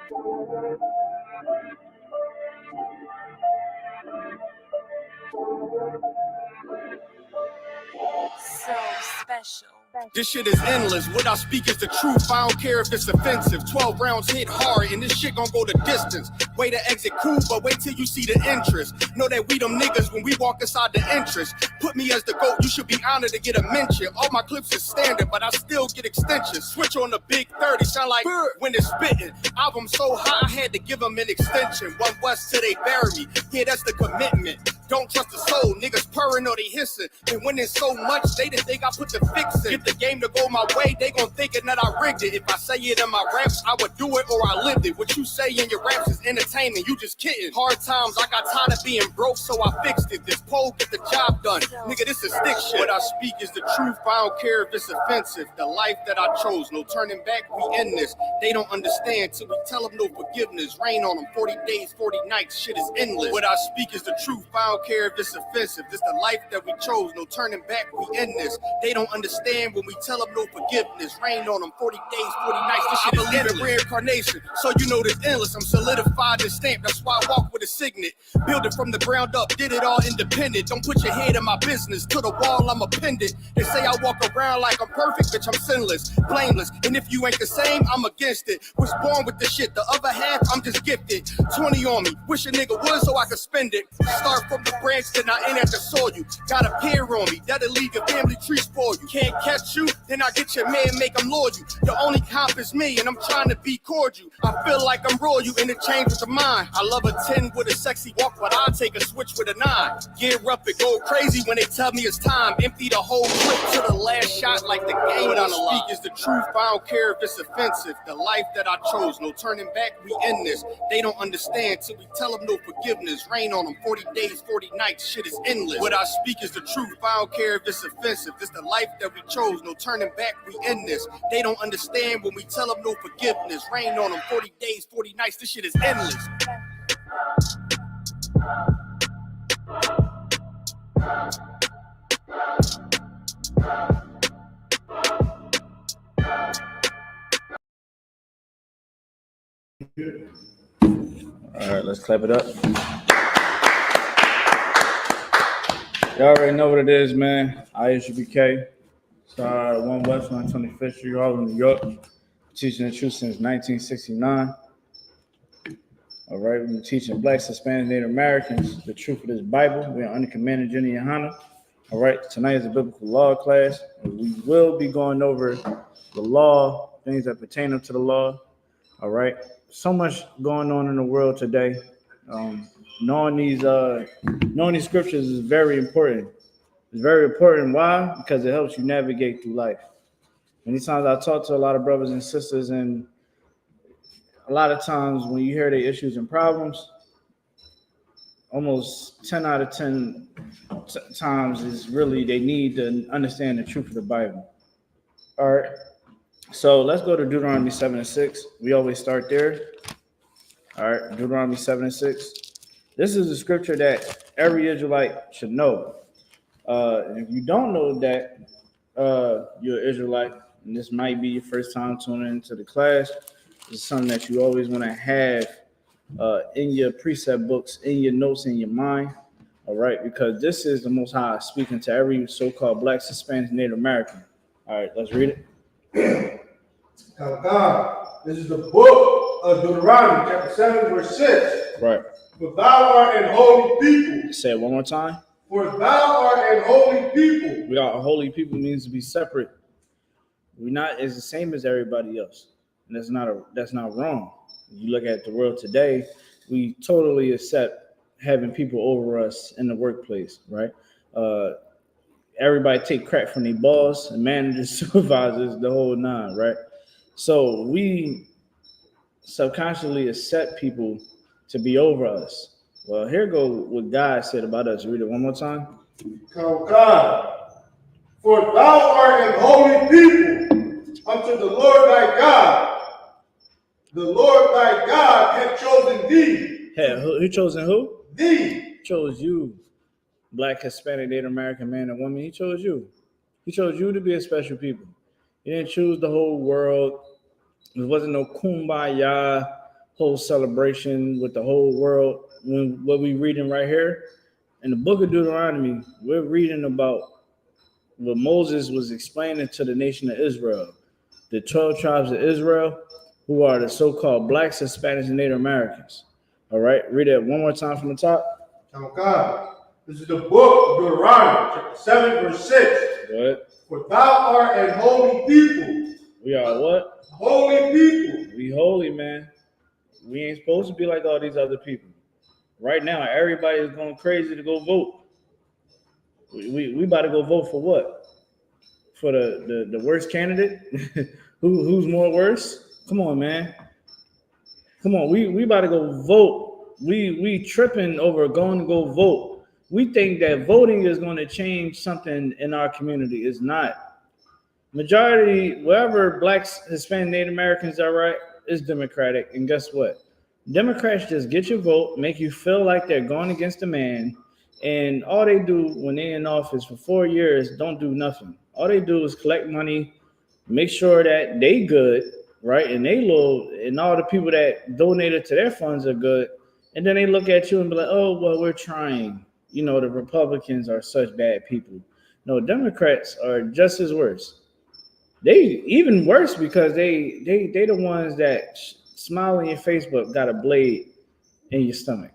So special. This shit is endless. What I speak is the truth. I don't care if it's offensive. 12 rounds hit hard, and this shit gon' go the distance. Way to exit cool, but wait till you see the interest. Know that we them niggas when we walk inside the entrance. Put me as the GOAT, you should be honored to get a mention. All my clips is standard, but I still get extensions. Switch on the big 30, sound like when it's spitting. Album so high, I had to give them an extension. One West till they bury me. Yeah, that's the commitment. Don't trust the soul, niggas purring or they hissing. And winning so much, they didn't think I put the fix in. Get the game to go my way, they gon' thinking that I rigged it. If I say it in my raps, I would do it or I lived it. What you say in your raps is entertainment, you just kidding. Hard times, I got tired of being broke, so I fixed it. This pole get the job done. Nigga, this is stick shit. What I speak is the truth, I don't care if it's offensive. The life that I chose, no turning back, we end this. They don't understand till we tell them no forgiveness. Rain on them, 40 days, 40 nights, shit is endless. What I speak is the truth, I don't care if it's offensive. This the life that we chose, no turning back, we end this. They don't understand when we tell them no forgiveness. Rain on them, 40 days, 40 nights, this shit is endless. I believe in reincarnation, so you know this endless. I'm solidified and stamped, that's why I walk with a signet. Build it from the ground up, did it all independent. Don't put your head in my business, to the wall I'm appended. They say I walk around like I'm perfect, bitch, I'm sinless, blameless. And if you ain't the same, I'm against it. Was born with the shit, the other half, I'm just gifted. 20 on me, wish a nigga would so I could spend it. Start from the branch, then I ain't at the soil you. Got a pair on me, that'll leave your family tree spoil you. Can't catch you, then I get your man, make him loyal. Your only comp is me, and I'm trying to be cordial. I feel like I'm royal, interchange with the mind. I love a 10 with a sexy walk, but I'll take a switch with a 9. Gear up and go crazy when they tell me it's time. Empty the whole clip to the last shot like the game on the line. Speak is the truth, I don't care if it's offensive. The life that I chose, no turning back, we end this. They don't understand till we tell them no forgiveness. Rain on them, 40 days, 40 nights, shit is endless. What I speak is the truth, I don't care if it's offensive. This the life that we chose, no turning back, we end this. They don't understand when we tell them no forgiveness. Rain on them, 40 days, 40 nights, this shit is endless. All right, let's clap it up. Y'all already know what it is, man. I.S.U.P.K. Star 1 West 125th Street, Harlem, New York. Teaching the truth since 1969. All right, we've been teaching Blacks, Hispanics, Native Americans the truth of this Bible. We're under Commander GEN.YAHANNA. All right, tonight is a biblical law class. We will be going over the law, things that pertain to the law. All right, so much going on in the world today. Knowing these scriptures is very important. It's very important. Why? Because it helps you navigate through life. Many times I talk to a lot of brothers and sisters, and a lot of times when you hear their issues and problems, almost 10 out of 10 times is really they need to understand the truth of the Bible. All right. So let's go to Deuteronomy 7:6. We always start there. All right, Deuteronomy 7:6. This is a scripture that every Israelite should know. If you don't know that you're an Israelite, and this might be your first time tuning into the class, it's something that you always want to have in your precept books, in your notes, in your mind. All right, because this is the Most High speaking to every so-called Blacks, Hispanics, Native American. All right, let's read it. God, this is the book of Deuteronomy, chapter 7, verse 6. Right. For thou art an holy people. Say it one more time. For thou art an holy people. We are a holy people means to be separate. We're not as the same as everybody else, and that's not wrong. You look at the world today, we totally accept having people over us in the workplace, right? Everybody take crap from their boss and managers, supervisors, the whole nine, right? So we subconsciously accept people to be over us. Well, here go what God said about us. Read it one more time. God, for thou art an holy people unto the Lord thy God. The Lord thy God hath chosen thee. Hey, who chosen who? Thee. Chose you, Black, Hispanic, Native American man and woman. He chose you. He chose you to be a special people. He didn't choose the whole world. There wasn't no kumbaya whole celebration with the whole world. When what we reading right here in the book of Deuteronomy, we're reading about what Moses was explaining to the nation of Israel, the 12 tribes of Israel, who are the so-called blacks, Hispanics, and Native Americans. All right, read it one more time from the top. Okay. This is the book of Deuteronomy, chapter 7, verse 6. Go ahead. For thou art a holy people. We are what? Holy people. We holy, man. We ain't supposed to be like all these other people. Right now, everybody is going crazy to go vote. We about to go vote for what? For the worst candidate? Who's more worse? Come on, man. Come on, we about to go vote. We tripping over going to go vote. We think that voting is going to change something in our community. It's not. Majority, wherever blacks, Hispanic, Native Americans are, right, is Democratic. And guess what? Democrats just get your vote, make you feel like they're going against a man, and all they do when they're in office for 4 years, don't do nothing. All they do is collect money, make sure that they good, right? And they low, and all the people that donated to their funds are good. And then they look at you and be like, oh, well, we're trying. You know, the Republicans are such bad people. No, Democrats are just as worse. They even worse because they the ones that smile on your face but got a blade in your stomach.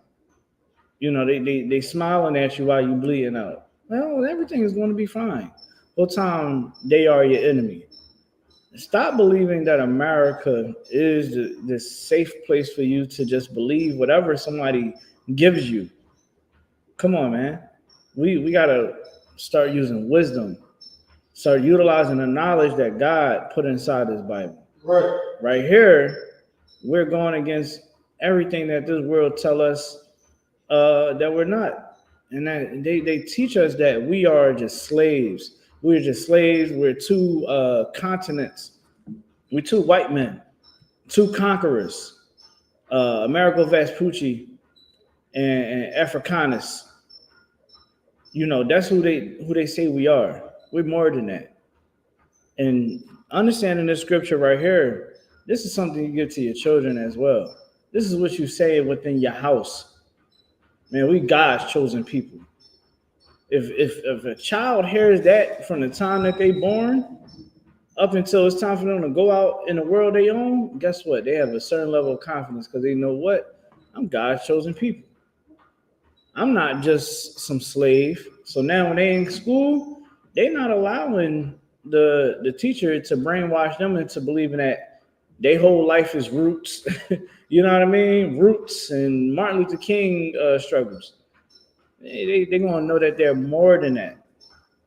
You know, they smiling at you while you bleeding out. Well, everything is going to be fine. Whole time they are your enemy. Stop believing that America is the safe place for you to just believe whatever somebody gives you. Come on, man. We gotta start using wisdom. Start utilizing the knowledge that God put inside this Bible. Right. Right here, we're going against everything that this world tell us that we're not. And that they teach us that we are just slaves. We're just slaves. We're two continents. We're two white men, two conquerors, Amerigo Vespucci and Africanus. You know, that's who they say we are. We're more than that. And understanding this scripture right here, this is something you give to your children as well. This is what you say within your house. Man, we God's chosen people. If a child hears that from the time that they born up until it's time for them to go out in the world they own, guess what? They have a certain level of confidence because they know what? I'm God's chosen people. I'm not just some slave. So now when they in school, they're not allowing the teacher to brainwash them into believing that their whole life is roots. You know what I mean? Roots and Martin Luther King struggles. They're going to know that they're more than that.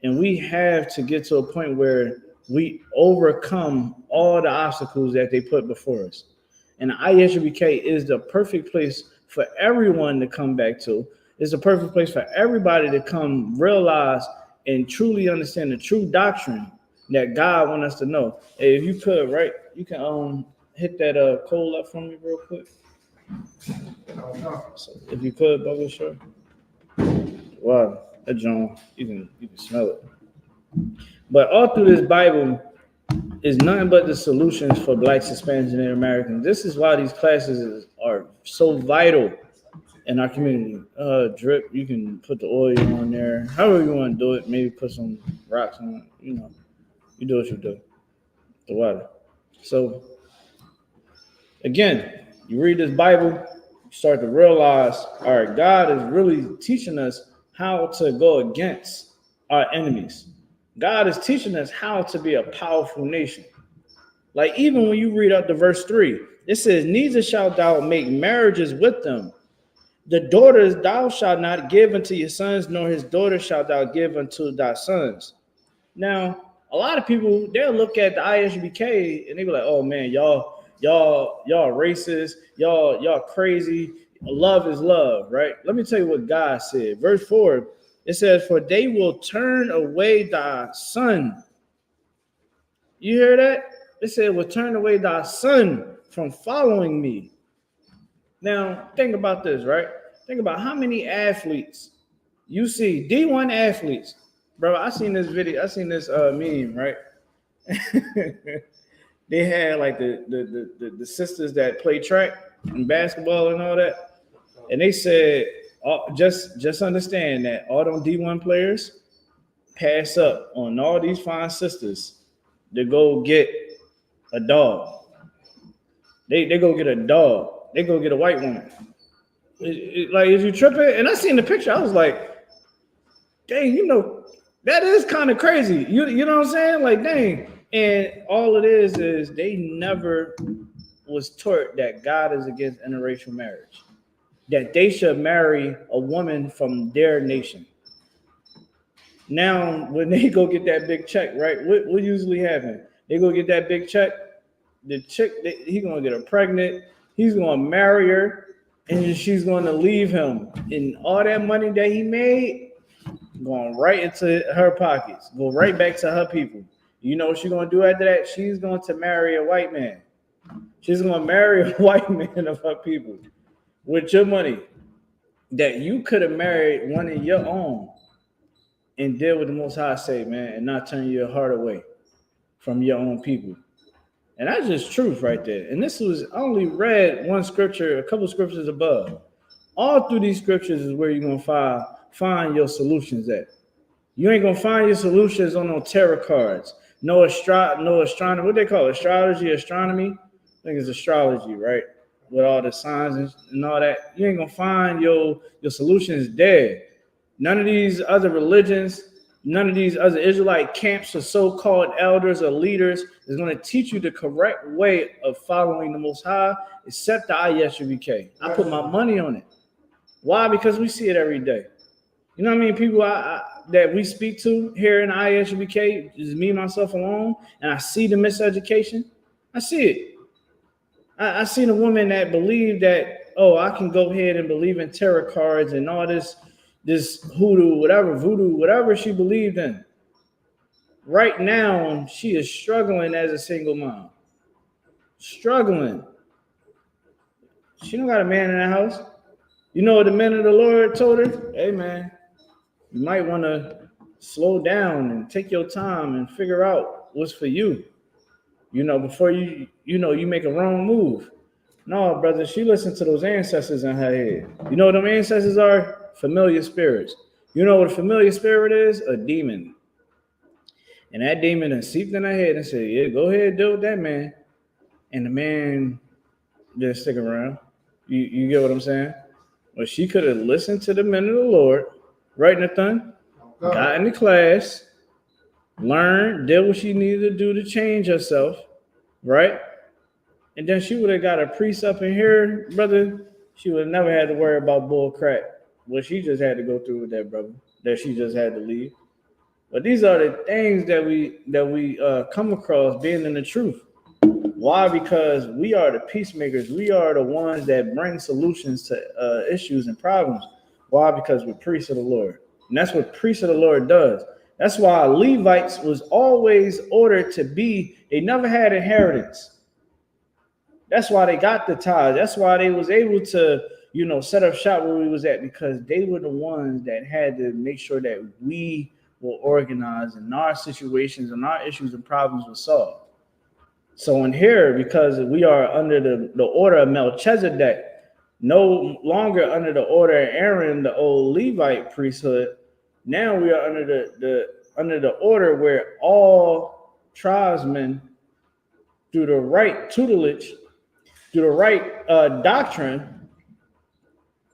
And we have to get to a point where we overcome all the obstacles that they put before us. And the I.S.U.P.K is the perfect place for everyone to come back to. It's a perfect place for everybody to come realize and truly understand the true doctrine that God wants us to know. Hey, if you could, right, you can hit that coal up for me real quick. So if you could, Bubba, sure. Wow, that John, you can smell it. But all through this Bible is nothing but the solutions for blacks, Hispanics, and Native Americans. This is why these classes are so vital in our community. Drip, you can put the oil on there. However you want to do it. Maybe put some rocks on it. You know, you do what you do. The water. So, again, you read this Bible, you start to realize, all right, God is really teaching us how to go against our enemies. God is teaching us how to be a powerful nation. Like even when you read up to verse 3, it says, neither shalt thou make marriages with them. The daughters thou shalt not give unto your sons, nor his daughters shalt thou give unto thy sons. Now, a lot of people, they'll look at the I.S.U.P.K and they be like, oh man, y'all racist, y'all crazy. Love is love, right? Let me tell you what God said. Verse 4, it says, for they will turn away thy son. You hear that? It said, will turn away thy son from following me. Now, think about this, right? Think about how many athletes you see, D1 athletes. Bro, I seen this video, I seen this meme, right? they had like the sisters that play track and basketball and all that, and they said, just understand that all them D1 players pass up on all these fine sisters to go get a dog. They go get a dog. They go get a white woman. Like, is you tripping? And I seen the picture. I was like, dang, that is kind of crazy. You know what I'm saying? Like, dang. And all it is they never was taught that God is against interracial marriage, that they should marry a woman from their nation. Now, when they go get that big check, right? What usually happens? They go get that big check. The chick, he's gonna get her pregnant. He's gonna marry her, and she's gonna leave him. And all that money that he made, going right into her pockets, go right back to her people. You know what she's gonna do after that? She's going to marry a white man. She's gonna marry a white man of her people with your money that you could have married one of your own and deal with the Most High say, man, and not turn your heart away from your own people. And that's just truth right there. And this was, I only read one scripture, a couple scriptures above. All through these scriptures is where you're going to find your solutions at. You ain't going to find your solutions on no tarot cards, no astronomy, what they call it, astronomy. I think it's astrology, right? With all the signs and all that. You ain't going to find your solutions there. None of these other religions, none of these other Israelite camps or so-called elders or leaders is going to teach you the correct way of following the Most High, except the I.S.U.P.K. I put my money on it. Why? Because we see it every day. You know what I mean? People that we speak to here in the I.S.U.P.K, just me, myself alone, and I see the miseducation. I see it. I seen a woman that believed that, I can go ahead and believe in tarot cards and all this hoodoo, voodoo, whatever she believed in. Right now, she is struggling as a single mom. Struggling. She don't got a man in the house. You know what the man of the Lord told her? Hey, man, you might want to slow down and take your time and figure out what's for you. Before you make a wrong move. No, brother, she listened to those ancestors in her head. You know what them ancestors are? Familiar spirits. You know what a familiar spirit is? A demon. And that demon then seeped in her head and said, yeah, go ahead, deal with that man. And the man didn't stick around. You get what I'm saying? Well, she could have listened to the men of the Lord, right, Nathan? Got in the class, learned, did what she needed to do to change herself, right? And then she would have got a priest up in here, brother. She would have never had to worry about bull crap. Well, she just had to go through with that, brother. That she just had to leave. But these are the things that we come across being in the truth. Why? Because we are the peacemakers. We are the ones that bring solutions to issues and problems. Why? Because we're priests of the Lord. And that's what priests of the Lord does. That's why Levites was always ordered to be, they never had inheritance. That's why they got the tithes. That's why they was able to, set up shop where we was at, because they were the ones that had to make sure that we were organized and our situations and our issues and problems were solved. So in here, because we are under the order of Melchizedek, no longer under the order of Aaron, the old Levite priesthood, now we are under the order where all tribesmen, through the right tutelage, through the right doctrine,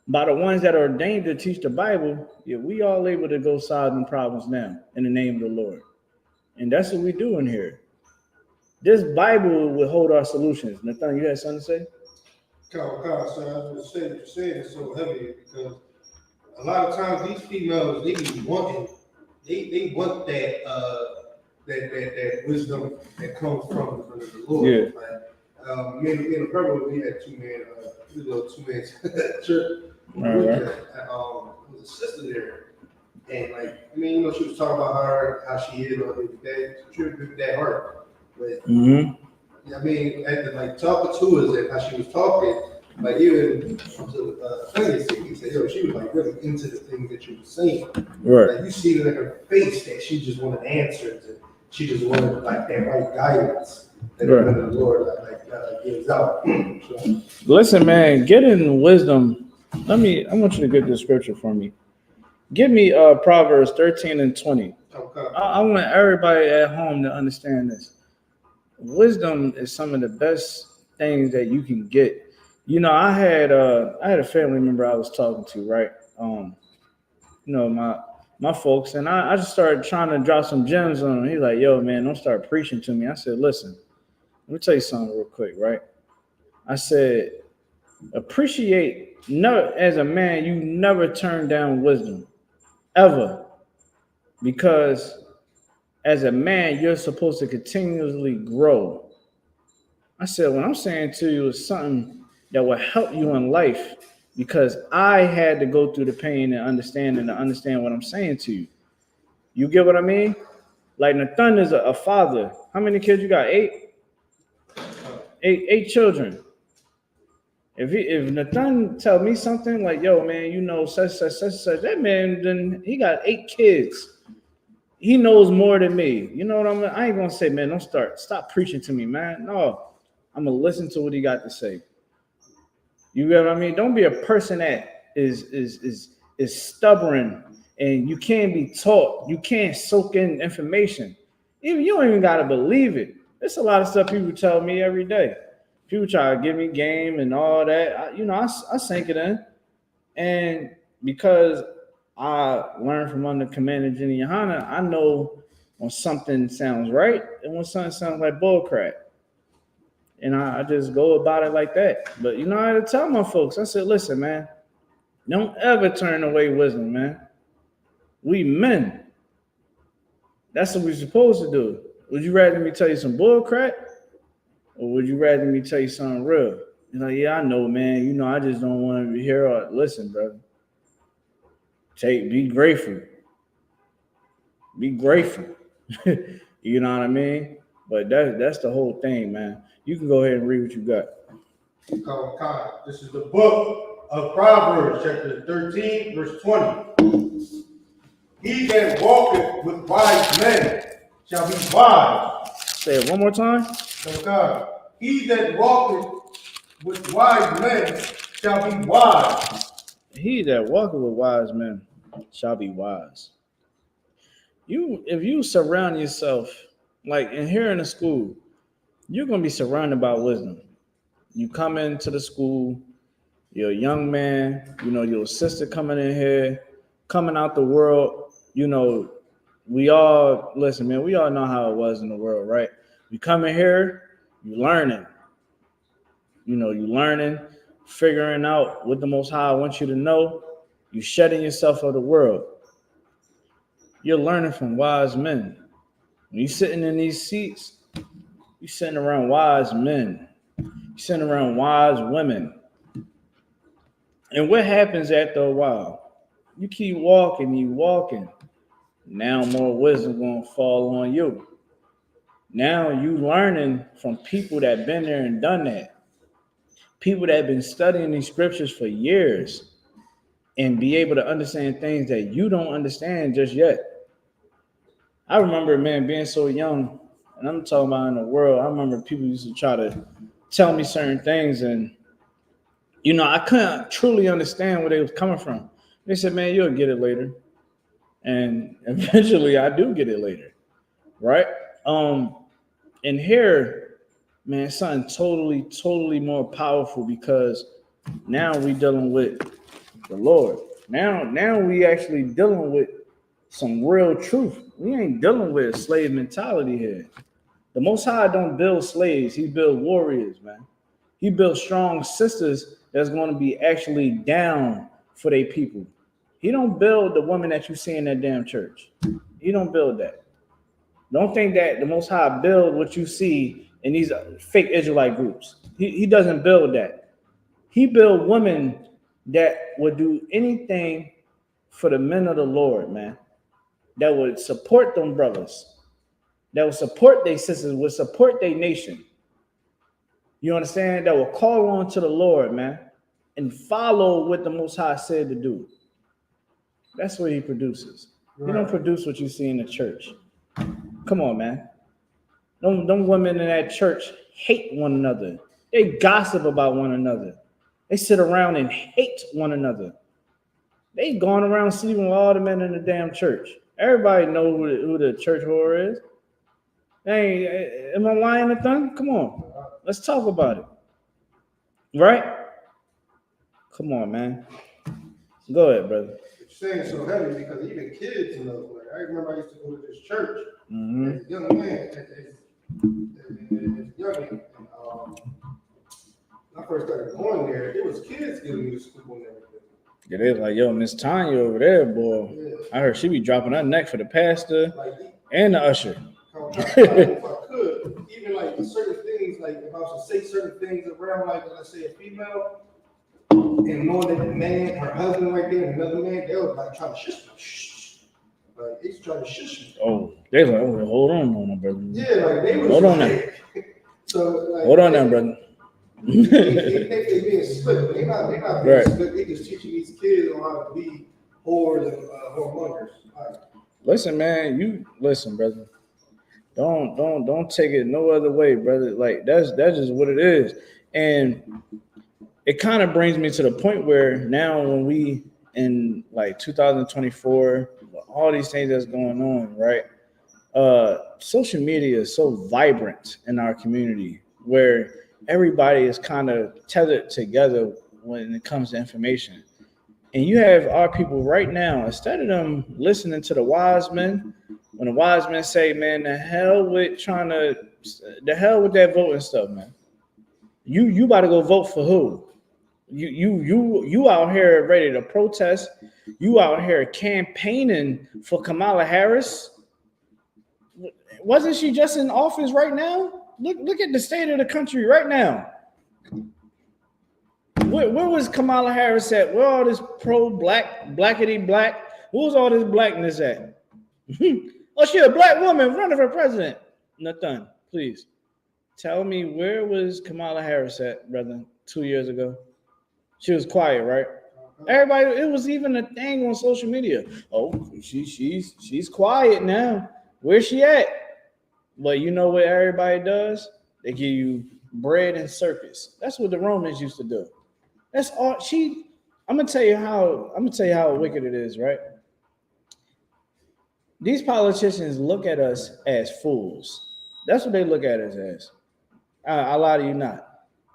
by the ones that are ordained to teach the Bible, we all able to go solve them problems now in the name of the Lord. And that's what we do in here. This Bible will hold our solutions. Nathan, you had something to say? So I was going to say what you're saying is so heavy, because a lot of times these females, they be wanting, they want that wisdom that comes from the Lord. Yeah. Like, me and a brother, we had two men church. All right. There was a sister there, and she was talking about how she is on that heart. But after talking to us and how she was talking, even to Fanny, he said, she was really into the things that you were saying. Right. You see it in her face that she just wanted an answer She just wanted like that right guidance that Right. the Lord gives out. So, Listen, man, get in wisdom. I want you to get this scripture for me. Give me Proverbs 13 and 20. okay. I want everybody at home to understand this. Wisdom is some of the best things that you can get. You know, I had a family member I was talking to, right? You know, my folks, and I just started trying to drop some gems on him. He's like, yo, man, don't start preaching to me. I said, listen, let me tell you something real quick, right? I said, appreciate, never, as a man, you never turn down wisdom, ever. Because as a man, you're supposed to continuously grow. I said, what I'm saying to you is something that will help you in life because I had to go through the pain and understand what I'm saying to you. You get what I mean? Like Nathan is a father. How many kids you got? Eight children. If Nathan tell me something like, yo, man, you know, such, that man, then he got 8 kids. He knows more than me. You know what I mean? I ain't gonna say, man, stop preaching to me, man. No, I'm gonna listen to what he got to say. You get what I mean? Don't be a person that is stubborn and you can't be taught. You can't soak in information. Even you don't even gotta believe it. There's a lot of stuff people tell me every day. People try to give me game and all that. I sink it in, and because I learned from under Commander GEN.YAHANNA, I know when something sounds right and when something sounds like bullcrap. And I just go about it like that. But you know, I had to tell my folks, I said, listen, man, don't ever turn away wisdom, man. We men. That's what we're supposed to do. Would you rather me tell you some bullcrap? Or would you rather me tell you something real? You know, yeah, I know, man. You know, I just don't want to hear or listen, brother. Be grateful. Be grateful. You know what I mean? But that's the whole thing, man. You can go ahead and read what you got. This is the book of Proverbs, chapter 13, verse 20. He that walketh with wise men shall be wise. Say it one more time. Okay. He that walketh with wise men shall be wise. He that walketh with wise men shall be wise. If you surround yourself, like in here in the school, you're gonna be surrounded by wisdom. You come into the school, you're a young man, you know, your sister coming in here, coming out the world, you know, we all listen, man, we all know how it was in the world, right? You come in here, you learning, figuring out what the Most High wants you to know, you shedding yourself of the world. You're learning from wise men. When you're sitting in these seats, you're sitting around wise men. You're sitting around wise women. And what happens after a while? You keep walking. Now more wisdom gonna fall on you. Now you learning from people that been there and done that. People that have been studying these scriptures for years and be able to understand things that you don't understand just yet. I remember, man, being so young, and I'm talking about in the world, I remember people used to try to tell me certain things, and, you know, I couldn't truly understand where they was coming from. They said, man, you'll get it later. And eventually I do get it later, right? And here, man, something totally more powerful because now we dealing with the Lord. Now we actually dealing with some real truth. We ain't dealing with a slave mentality here. The Most High don't build slaves. He build warriors, man. He built strong sisters that's going to be actually down for their people. He don't build the woman that you see in that damn church. He don't build that. Don't think that the Most High build what you see in these fake Israelite groups. He doesn't build that. He build women that would do anything for the men of the Lord, man. That would support them brothers. That would support their sisters, would support their nation. You understand? That will call on to the Lord, man, and follow what the Most High said to do. That's what he produces. Right. He don't produce what you see in the church. Come on, man. Them women in that church hate one another. They gossip about one another. They sit around and hate one another. They going around sleeping with all the men in the damn church. Everybody know who the church whore is. Hey, am I lying, Nathan? Come on. Let's talk about it. Right? Come on, man. Go ahead, brother. It's saying so heavy because even kids know. Like, I remember I used to go to this church Mm-hmm. as a young man. As young man. When I first started going there, there was kids getting me to school and everything. Yeah, they was like, yo, Miss Tanya over there, boy. Yeah. I heard she be dropping her neck for the pastor Like, and the usher. if I could, even like certain things, like if I was to say certain things around, like let's say a female, and knowing that the man, her husband right there, and another man, they was like trying to shush me. Shh. Like they used to try to shush me. Oh, they was like, oh, hold on, brother. Yeah, like they was hold on like, now. So like, hold on now, brother. they think they being slick, but they not being right. slick. They just teaching these kids on how to be whores and whoremongers. Like, listen, man, listen, brother. Don't take it no other way, brother. Like that's just what it is. And it kind of brings me to the point where now when we in like 2024, all these things that's going on, right? Social media is so vibrant in our community where everybody is kind of tethered together when it comes to information. And you have our people right now, instead of them listening to the wise men, when the wise men say, man, the hell with that voting stuff, man. You about to go vote for who? You out here ready to protest. You out here campaigning for Kamala Harris. Wasn't she just in office right now? Look at the state of the country right now. Where was Kamala Harris at? Where all this pro-black, blackity black? Where was all this blackness at? Oh, she a black woman running for president. Nothing. Please tell me, where was Kamala Harris at, brother, 2 years ago? She was quiet, right? Everybody, it was even a thing on social media. Oh, she's quiet now. Where's she at? But you know what everybody does? They give you bread and circus. That's what the Romans used to do. That's all I'm gonna tell you how wicked it is, right? These politicians look at us as fools. That's what they look at us as. I lie to you not.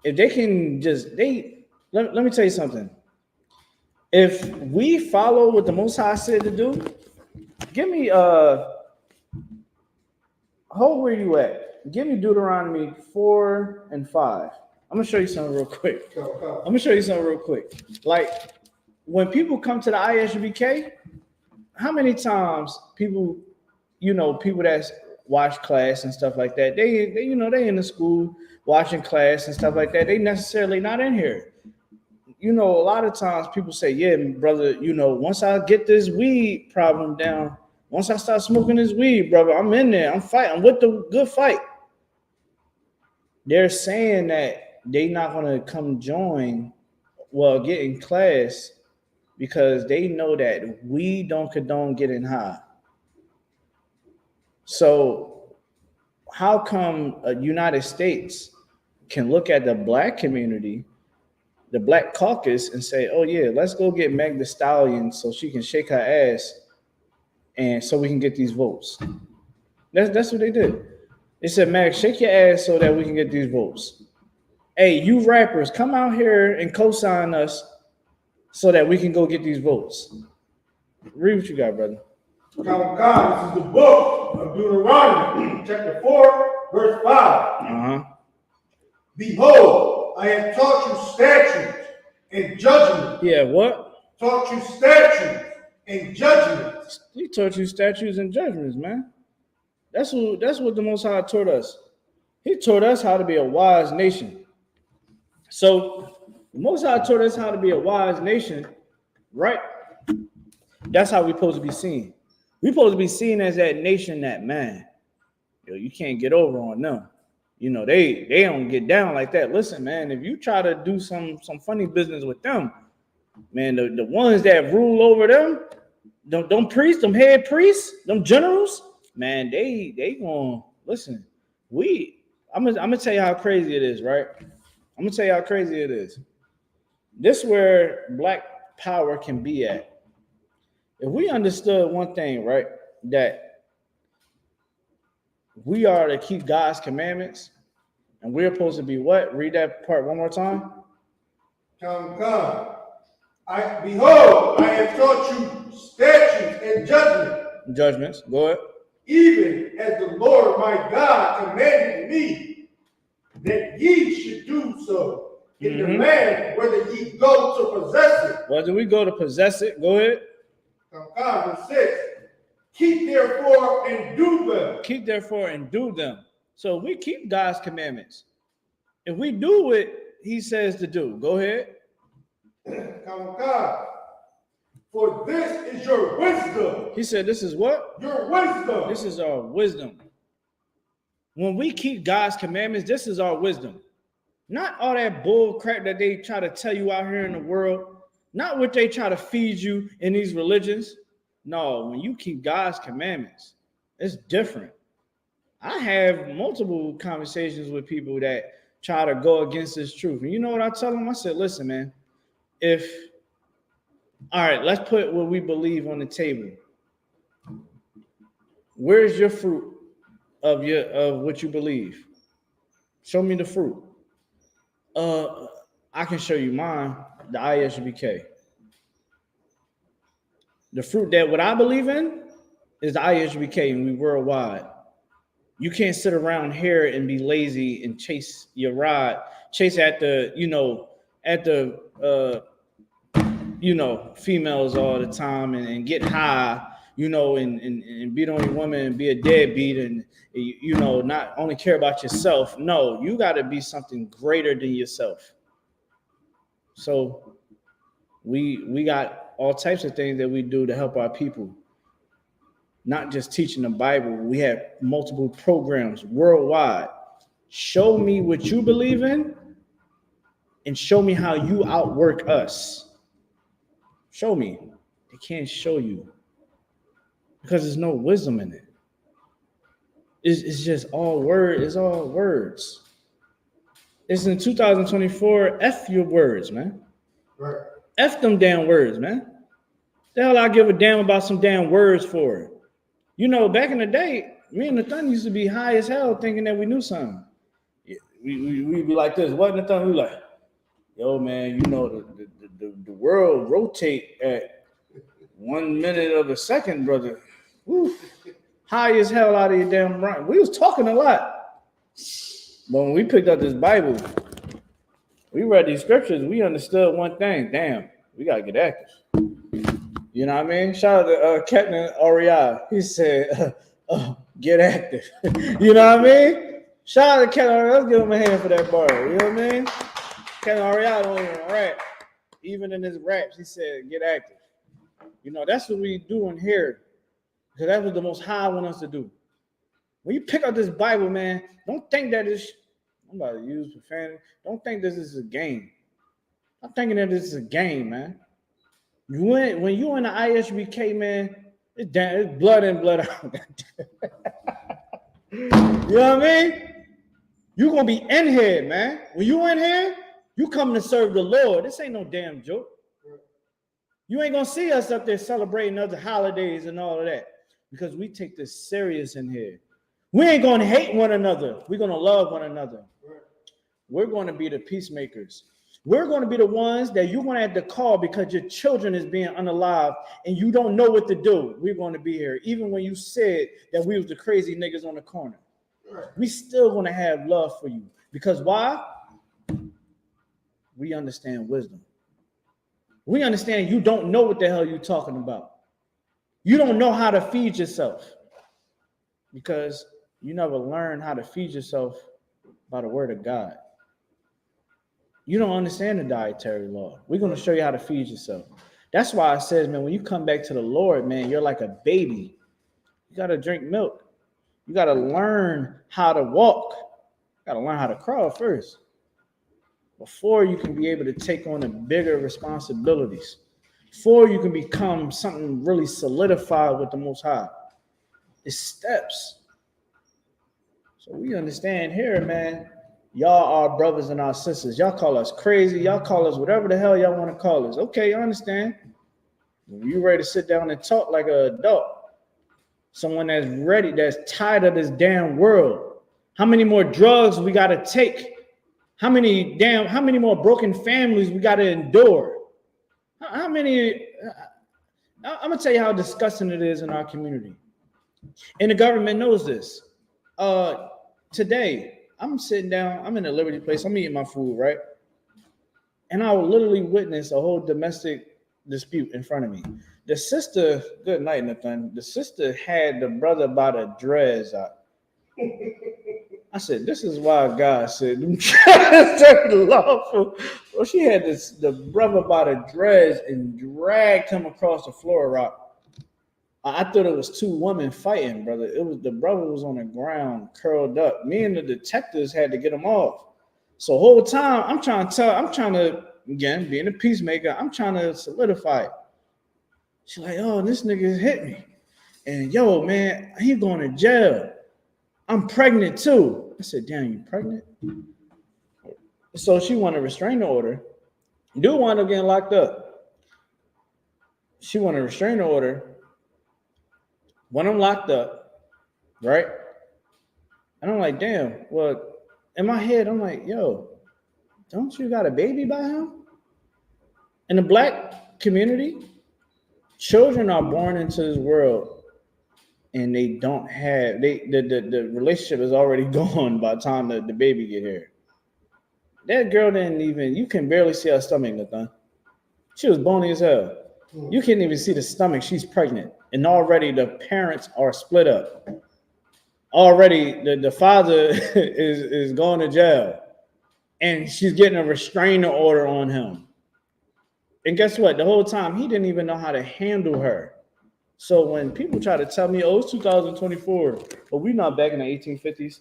If they can let me tell you something. If we follow what the Most High said to do, give me hold where you at. Give me Deuteronomy 4 and 5. I'm gonna show you something real quick. Like when people come to the I.S.U.P.K, how many times people that's watch class and stuff like that, they in the school watching class and stuff like that, they necessarily not in here. A lot of times people say, yeah, brother, once I get this weed problem down, once I start smoking this weed, brother, I'm in there, I'm fighting, I'm with the good fight. They're saying that they not going to come get in class because they know that we don't condone getting high. So how come United States can look at the black community, the black caucus, and say, oh yeah, let's go get Meg Thee Stallion so she can shake her ass and so we can get these votes? That's what they did. They said, Meg, shake your ass so that we can get these votes. Hey, you rappers, come out here and co-sign us so that we can go get these votes. Read what you got, brother. God, this is the book of Deuteronomy, chapter 4, verse 5. Behold, I have taught you statutes and judgments. Yeah, what? Taught you statutes and judgments. He taught you statutes and judgments, man. That's what the Most High taught us. He taught us how to be a wise nation. So the Most High taught us how to be a wise nation, right? That's how we're supposed to be seen. We're supposed to be seen as that nation that, man, you can't get over on them. They don't get down like that. Listen, man, if you try to do some funny business with them, man, the ones that rule over them, them priests, them head priests, them generals, man, they gonna listen. I'm gonna tell you how crazy it is, right? I'm gonna tell you how crazy it is. This is where black power can be at. If we understood one thing, right, that we are to keep God's commandments, and we're supposed to be what? Read that part one more time. Come. Behold, I have taught you statutes and Judgments. Go ahead. even as the Lord my God commanded me, that ye should do so in the land whether ye go to possess it. Whether we go to possess it, go ahead. Verse 6. Keep therefore and do them. Keep therefore and do them. So we keep God's commandments. If we do what he says to do, go ahead. For this is your wisdom. He said, this is what? Your wisdom. This is our wisdom. When we keep God's commandments, this is our wisdom. Not all that bull crap that they try to tell you out here in the world. Not what they try to feed you in these religions. No, when you keep God's commandments, it's different. I have multiple conversations with people that try to go against this truth. And you know what I tell them? I said, listen, man, all right, let's put what we believe on the table. Where's your fruit of what you believe? Show me the fruit. I can show you mine, the I.S.U.P.K. The fruit that what I believe in is the I.S.U.P.K. and we worldwide. You can't sit around here and be lazy and chase your ride, chase at the, females all the time and get high, and beat on your woman and be a deadbeat and, not only care about yourself. No, you got to be something greater than yourself. So we got all types of things that we do to help our people. Not just teaching the Bible. We have multiple programs worldwide. Show me what you believe in and show me how you outwork us. Show me. They can't show you because there's no wisdom in it. It's just all word. It's all words. It's in 2024. F your words, man. Right. F them damn words, man. The hell I give a damn about some damn words for? Back in the day, me and the Thun used to be high as hell thinking that we knew something. We'd be like this. What in the Thun? We like, yo, man, the world rotate at 1 minute of a second, brother. Woo. High as hell out of your damn mind. We was talking a lot. But when we picked up this Bible, we read these scriptures, we understood one thing. Damn, we got to get active. You know what I mean? Shout out to Captain Oriah. He said, get active. You know what I mean? Shout out to Captain Oriah. Let's give him a hand for that bar. You know what I mean? Captain Oriah don't even rap. Even in his raps, he said, get active. That's what we do in here. Because that was the Most High want us to do. When you pick up this Bible, man, don't think that it's, I'm about to use profanity. Don't think this is a game. I'm thinking that this is a game, man. When you in the I.S.U.P.K, man, it's blood in, blood out. You know what I mean? You're going to be in here, man. When you in here, you coming to serve the Lord. This ain't no damn joke. You ain't going to see us up there celebrating other holidays and all of that because we take this serious in here. We ain't going to hate one another. We're going to love one another. We're going to be the peacemakers. We're going to be the ones that you're going to have to call because your children is being unalived and you don't know what to do. We're going to be here. Even when you said that we was the crazy niggas on the corner, we still going to have love for you. Because why? We understand wisdom. We understand you don't know what the hell you're talking about. You don't know how to feed yourself because you never learned how to feed yourself by the word of God. You don't understand the dietary law. We're going to show you how to feed yourself. That's why it says, man, when you come back to the Lord, man, you're like a baby. You got to drink milk. You got to learn how to walk. You got to learn how to crawl first before you can be able to take on the bigger responsibilities, before you can become something really solidified with the Most High. It's steps. So we understand here, man. Y'all are brothers and our sisters. Y'all call us crazy. Y'all call us whatever the hell y'all want to call us. Okay, I understand. When you ready to sit down and talk like an adult, someone that's ready, that's tired of this damn world. How many more drugs we got to take? How many more broken families we got to endure? How many? I'm gonna tell you how disgusting it is in our community, and the government knows this. Today, I'm sitting down. I'm in a Liberty place. I'm eating my food, right? And I will literally witness a whole domestic dispute in front of me. The sister, good night, Nathan. The sister had the brother by the dreads out. I said, this is why God said, lawful. Well, she had the brother by the dreads and dragged him across the floor rock. I thought it was two women fighting, brother. It was the brother was on the ground, curled up. Me and the detectives had to get him off. So whole time I'm trying to, again, being a peacemaker, I'm trying to solidify it. She's like, oh, this nigga hit me. And yo, man, he going to jail. I'm pregnant too. I said, damn, you pregnant? So she wanted a restraining order. Dude wound up getting locked up. She wanted a restraining order. When I'm locked up, right? And I'm like, damn, well, in my head, I'm like, yo, don't you got a baby by him? In the black community, children are born into this world and they don't have, the relationship is already gone by the time the baby get here. That girl didn't even, you can barely see her stomach, Nathan. She was bony as hell. You can't even see the stomach. She's pregnant. And already the parents are split up. Already the father is going to jail. And she's getting a restraining order on him. And guess what? The whole time, he didn't even know how to handle her. So when people try to tell me, oh, it's 2024, but we're not back in the 1850s,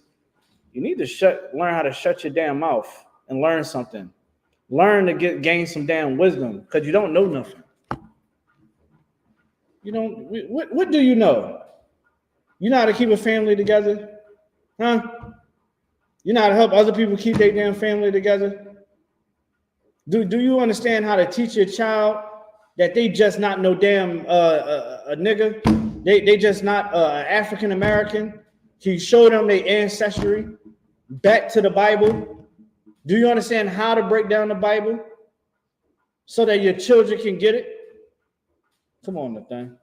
you need to learn how to shut your damn mouth and learn something. Learn to gain some damn wisdom because you don't know nothing. You don't. What do you know? You know how to keep a family together, huh? You know how to help other people keep their damn family together. Do you understand how to teach your child that they just not no damn a nigga? They just not African American. Can you show them their ancestry back to the Bible? Do you understand how to break down the Bible so that your children can get it? Come on, Nathan.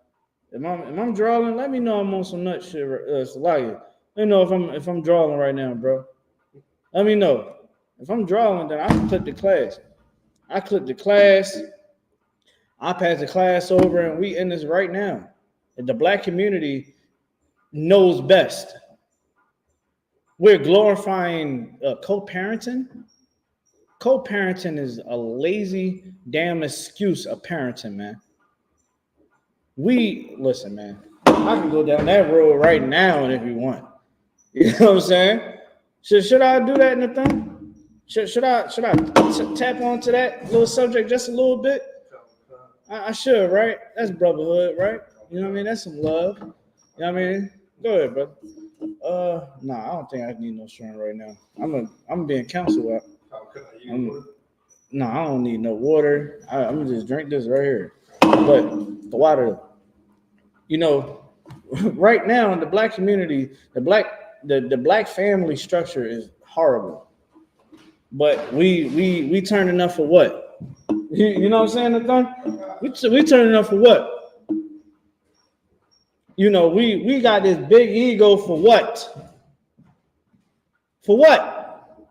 If I'm drawing, let me know I'm on some nut shit. Salaya. Let me know if I'm drawing right now, bro. Let me know. If I'm drawing, then I can click the class. I click the class. I pass the class over, and we in this right now. And the black community knows best. We're glorifying co-parenting. Co-parenting is a lazy damn excuse of parenting, man. Listen, man. I can go down that road right now, and if you want, you know what I'm saying. Should I do that in the thing? Should I tap onto that little subject just a little bit? I should, right? That's brotherhood, right? You know what I mean? That's some love. You know what I mean? Go ahead, brother. Nah, I don't think I need no strength right now. I'm being counseled out. I don't need no water. I'm gonna just drink this right here. But the water, you know, right now in the black community, the black family structure is horrible. But we turning up for what? You know what I'm saying, Nathan? We turning up for what? You know, we got this big ego for what? For what?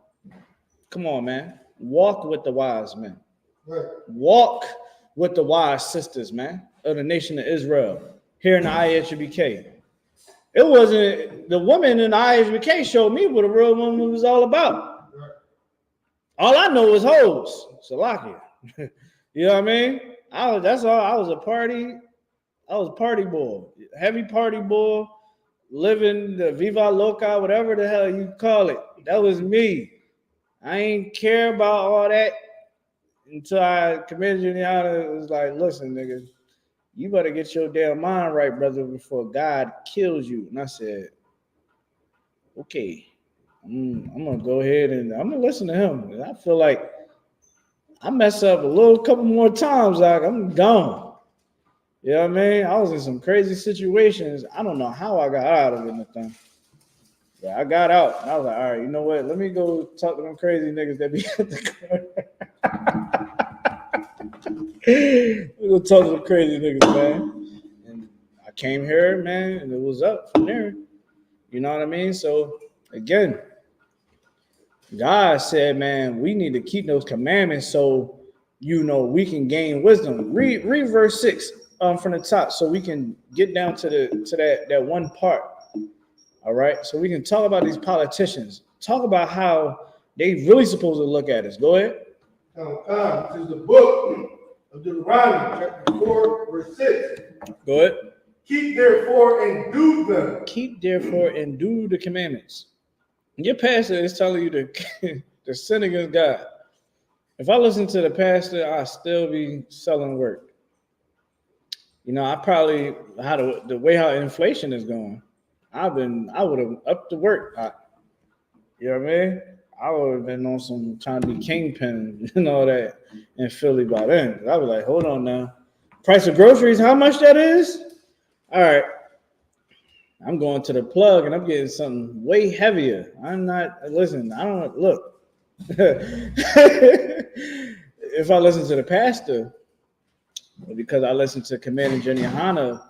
Come on, man. Walk with the wise men. Right. Walk with the wise sisters, man, of the nation of Israel here in the I.S.U.P.K. It wasn't the woman in the I.S.U.P.K. showed me what a real woman was all about. Right. All I know is hoes. Salakia. You know what I mean? That's all. I was a party boy, heavy party boy, living the Viva Loca, whatever the hell you call it. That was me. I ain't care about all that until I committed GEN.YAHANNA. It was like, listen, nigga, you better get your damn mind right, brother, before God kills you. And I said, okay, I'm gonna go ahead and I'm gonna listen to him. And I feel like I mess up couple more times, like I'm gone. You know what I mean? I was in some crazy situations. I don't know how I got out of it, nothing. But I got out. And I was like, all right, you know what? Let me go talk to them crazy niggas that be at the corner. We go talk to the crazy niggas, man. And I came here, man, and it was up from there. You know what I mean? So again, God said, man, we need to keep those commandments so we can gain wisdom. Read verse 6 from the top so we can get down to that one part. All right. So we can talk about these politicians. Talk about how they really supposed to look at us. Go ahead. This is the book of Deuteronomy, chapter 4, verse 6. Go ahead. Keep therefore and do them. Keep therefore and do the commandments. Your pastor is telling you to sin against God. If I listen to the pastor, I'll still be selling work. I probably the way how inflation is going. I would have upped the work. You know what I mean? I would have been on some trying to be kingpin and all that in Philly by then. I was like, hold on now. Price of groceries, how much that is? All right. I'm going to the plug and I'm getting something way heavier. I'm not, listen, I don't, look. If I listen to the pastor, because I listen to Commander GEN.YAHANNA,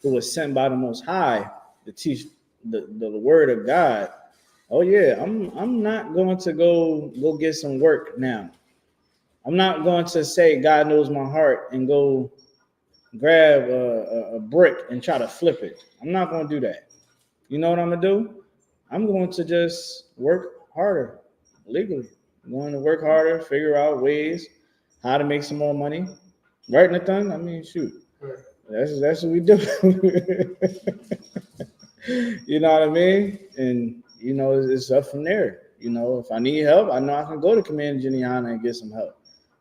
who was sent by the Most High to teach the word of God. Oh yeah, I'm not going to go get some work now. I'm not going to say God knows my heart and go grab a brick and try to flip it. I'm not going to do that. You know what I'm going to do? I'm going to just work harder legally. I'm going to work harder, figure out ways how to make some more money. Right, Nathan? I mean, shoot. That's what we do. You know what I mean? And, it's up from there. If I need help, I know I can go to Commander GEN.YAHANNA and get some help.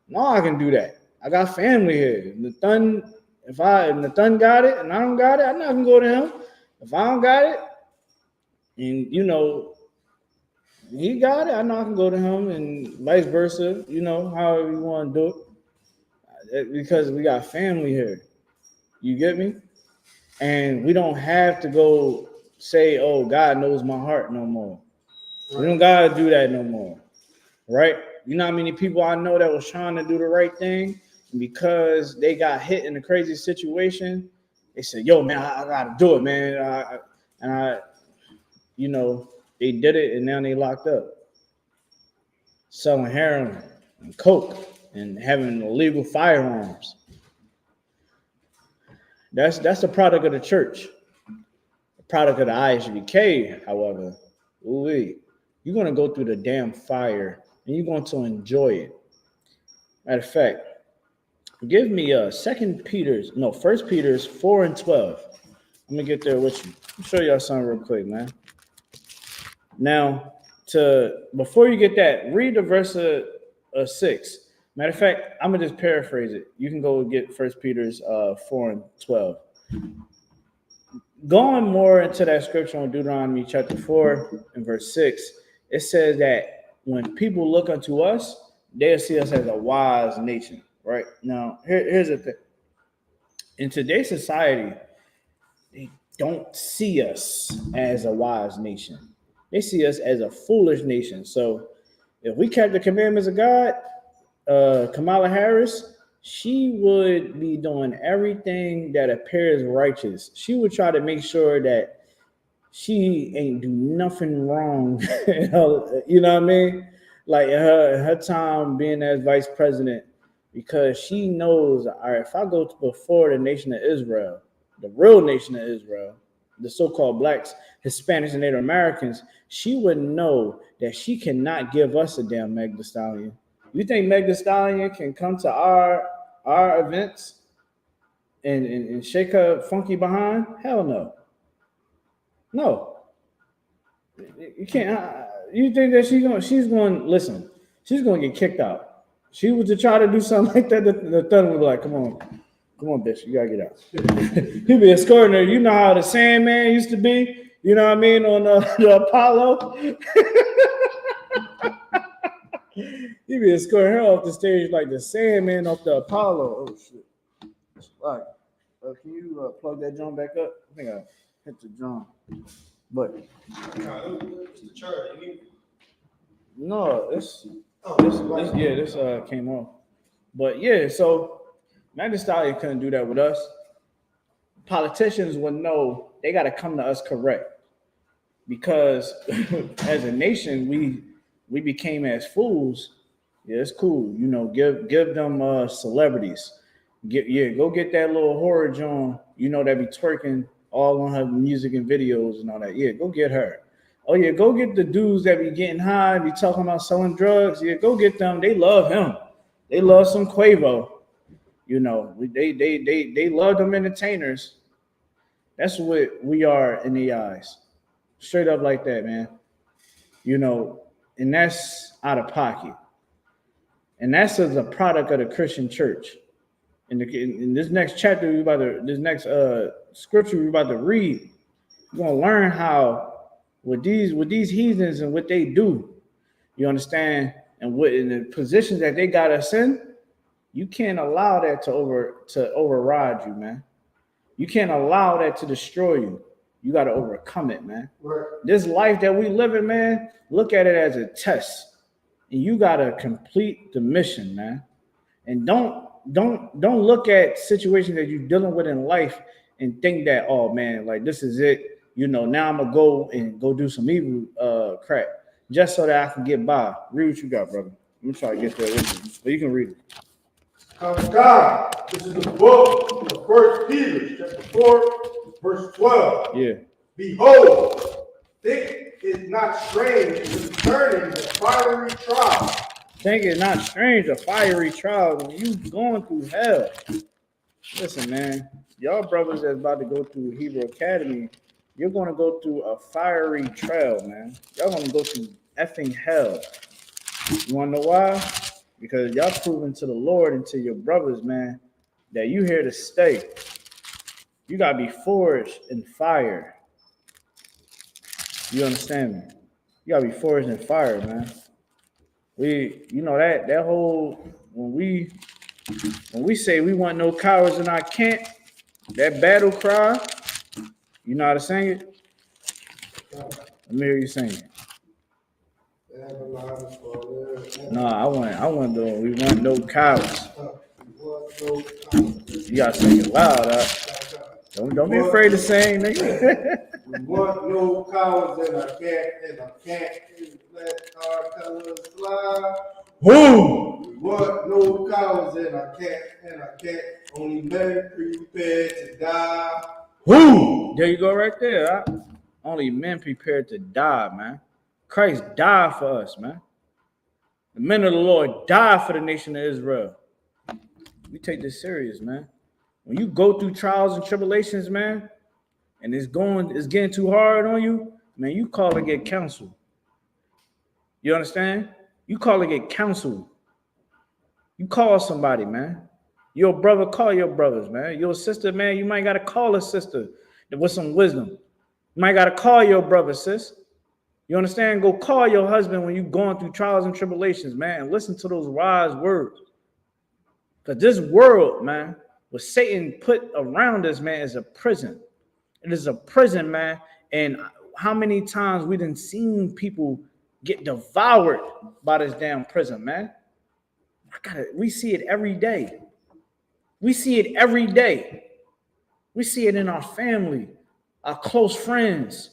No, I can do that. I got family here. Nathan, if Nathan got it and I don't got it, I know I can go to him. If I don't got it, and, he got it, I know I can go to him and vice versa, however you want to do it. Because we got family here. You get me? And we don't have to go say, oh, God knows my heart no more. Right. We don't got to do that no more. Right? You know how many people I know that was trying to do the right thing, and because they got hit in a crazy situation, they said, yo, man, I got to do it, man. They did it, and now they locked up. Selling heroin and coke and having illegal firearms. That's a product of the church. The product of the I.S.U.P.K, however, you're going to go through the damn fire and you're going to enjoy it. Matter of fact, give me 1 Peter's 4 and 12. Let me get there with you. I'll show y'all something real quick, man. Now, before you get that, read the verse 6. Matter of fact, I'm going to just paraphrase it. You can go get 1 Peter's 4 and 12. Going more into that scripture on Deuteronomy chapter 4 and verse 6, it says that when people look unto us, they'll see us as a wise nation, right? Now, here's the thing. In today's society, they don't see us as a wise nation. They see us as a foolish nation. So if we kept the commandments of God, Kamala Harris, she would be doing everything that appears righteous. She would try to make sure that she ain't do nothing wrong. You know what I mean? Like her time being as vice president, because she knows, all right, if I go before the nation of Israel, the real nation of Israel, the so-called blacks, Hispanics, and Native Americans, she would know that she cannot give us a damn Meg Thee Stallion. You think Meg Thee Stallion can come to our events and shake her funky behind? Hell no. No. You can't. You think that she's going to get kicked out. She was to try to do something like that, the thunder would be like, come on. Come on, bitch. You gotta get out. He be escorting her. You know how the Sandman used to be. You know what I mean on the Apollo. He be escorting her off the stage like the Sandman off the Apollo. Oh shit! All right, can you plug that drum back up? I think I hit the drum, but It's the charge. no, this came off. But yeah, so Megan Stallion couldn't do that with us. Politicians would know they got to come to us correct because as a nation we became as fools. Yeah, it's cool. You know, give them celebrities. Go get that little horror John. You know that be twerking all on her music and videos and all that. Yeah, go get her. Oh yeah, go get the dudes that be getting high, be talking about selling drugs. Yeah, go get them. They love him. They love some Quavo. You know, they love them entertainers. That's what we are in the eyes. Straight up like that, man. You know, and that's out of pocket. And that's as a product of the Christian church. In this next chapter, this next scripture we're about to read, we're gonna learn how with these heathens and what they do. You understand? And what in the positions that they got us in, you can't allow that to override you, man. You can't allow that to destroy you. You got to overcome it, man. Right. This life that we live in, man, look at it as a test. And you got to complete the mission, man. And don't look at situations that you're dealing with in life and think that, oh man, like this is it. You know, now I'm gonna go do some evil crap just so that I can get by. Read what you got, brother. I'm gonna try to get there with you, but you can read it. God, this is the book of 1 Peter, chapter 4, verse 12. Yeah. Behold, think it not strange concerning the fiery trial. Think it not strange a fiery trial when you going through hell. Listen, man, y'all brothers that's about to go through Hebrew Academy, you're going to go through a fiery trial, man. Y'all going to go through effing hell. You want to know why? Because y'all proving to the Lord and to your brothers, man, that you here to stay. You got to be forged in fire. You understand me? You got to be forged in fire, man. You know that whole, when we say we want no cowards in our camp, that battle cry, you know how to sing it? Let me hear you sing it. No, I want the we want no cowards. You gotta sing it loud, huh? Don't be afraid to sing, nigga. We want no cowards in our camp, let our colors fly. Who? We want no cowards in our camp, only men prepared to die. Who? There you go right there. Huh? Only men prepared to die, man. Christ died for us, man. The men of the Lord died for the nation of Israel. We take this serious, man. When you go through trials and tribulations, man, and it's getting too hard on you, man, you call and get counsel. You understand? You call and get counsel. You call somebody, man. Your brother, call your brothers, man. Your sister, man, you might got to call a sister with some wisdom. You might got to call your brother, sis. You understand? Go call your husband when you're going through trials and tribulations, man. Listen to those wise words. Because this world, man, what Satan put around us, man, is a prison. It is a prison, man. And how many times we done seen people get devoured by this damn prison, man? We see it every day. We see it every day. We see it in our family, our close friends.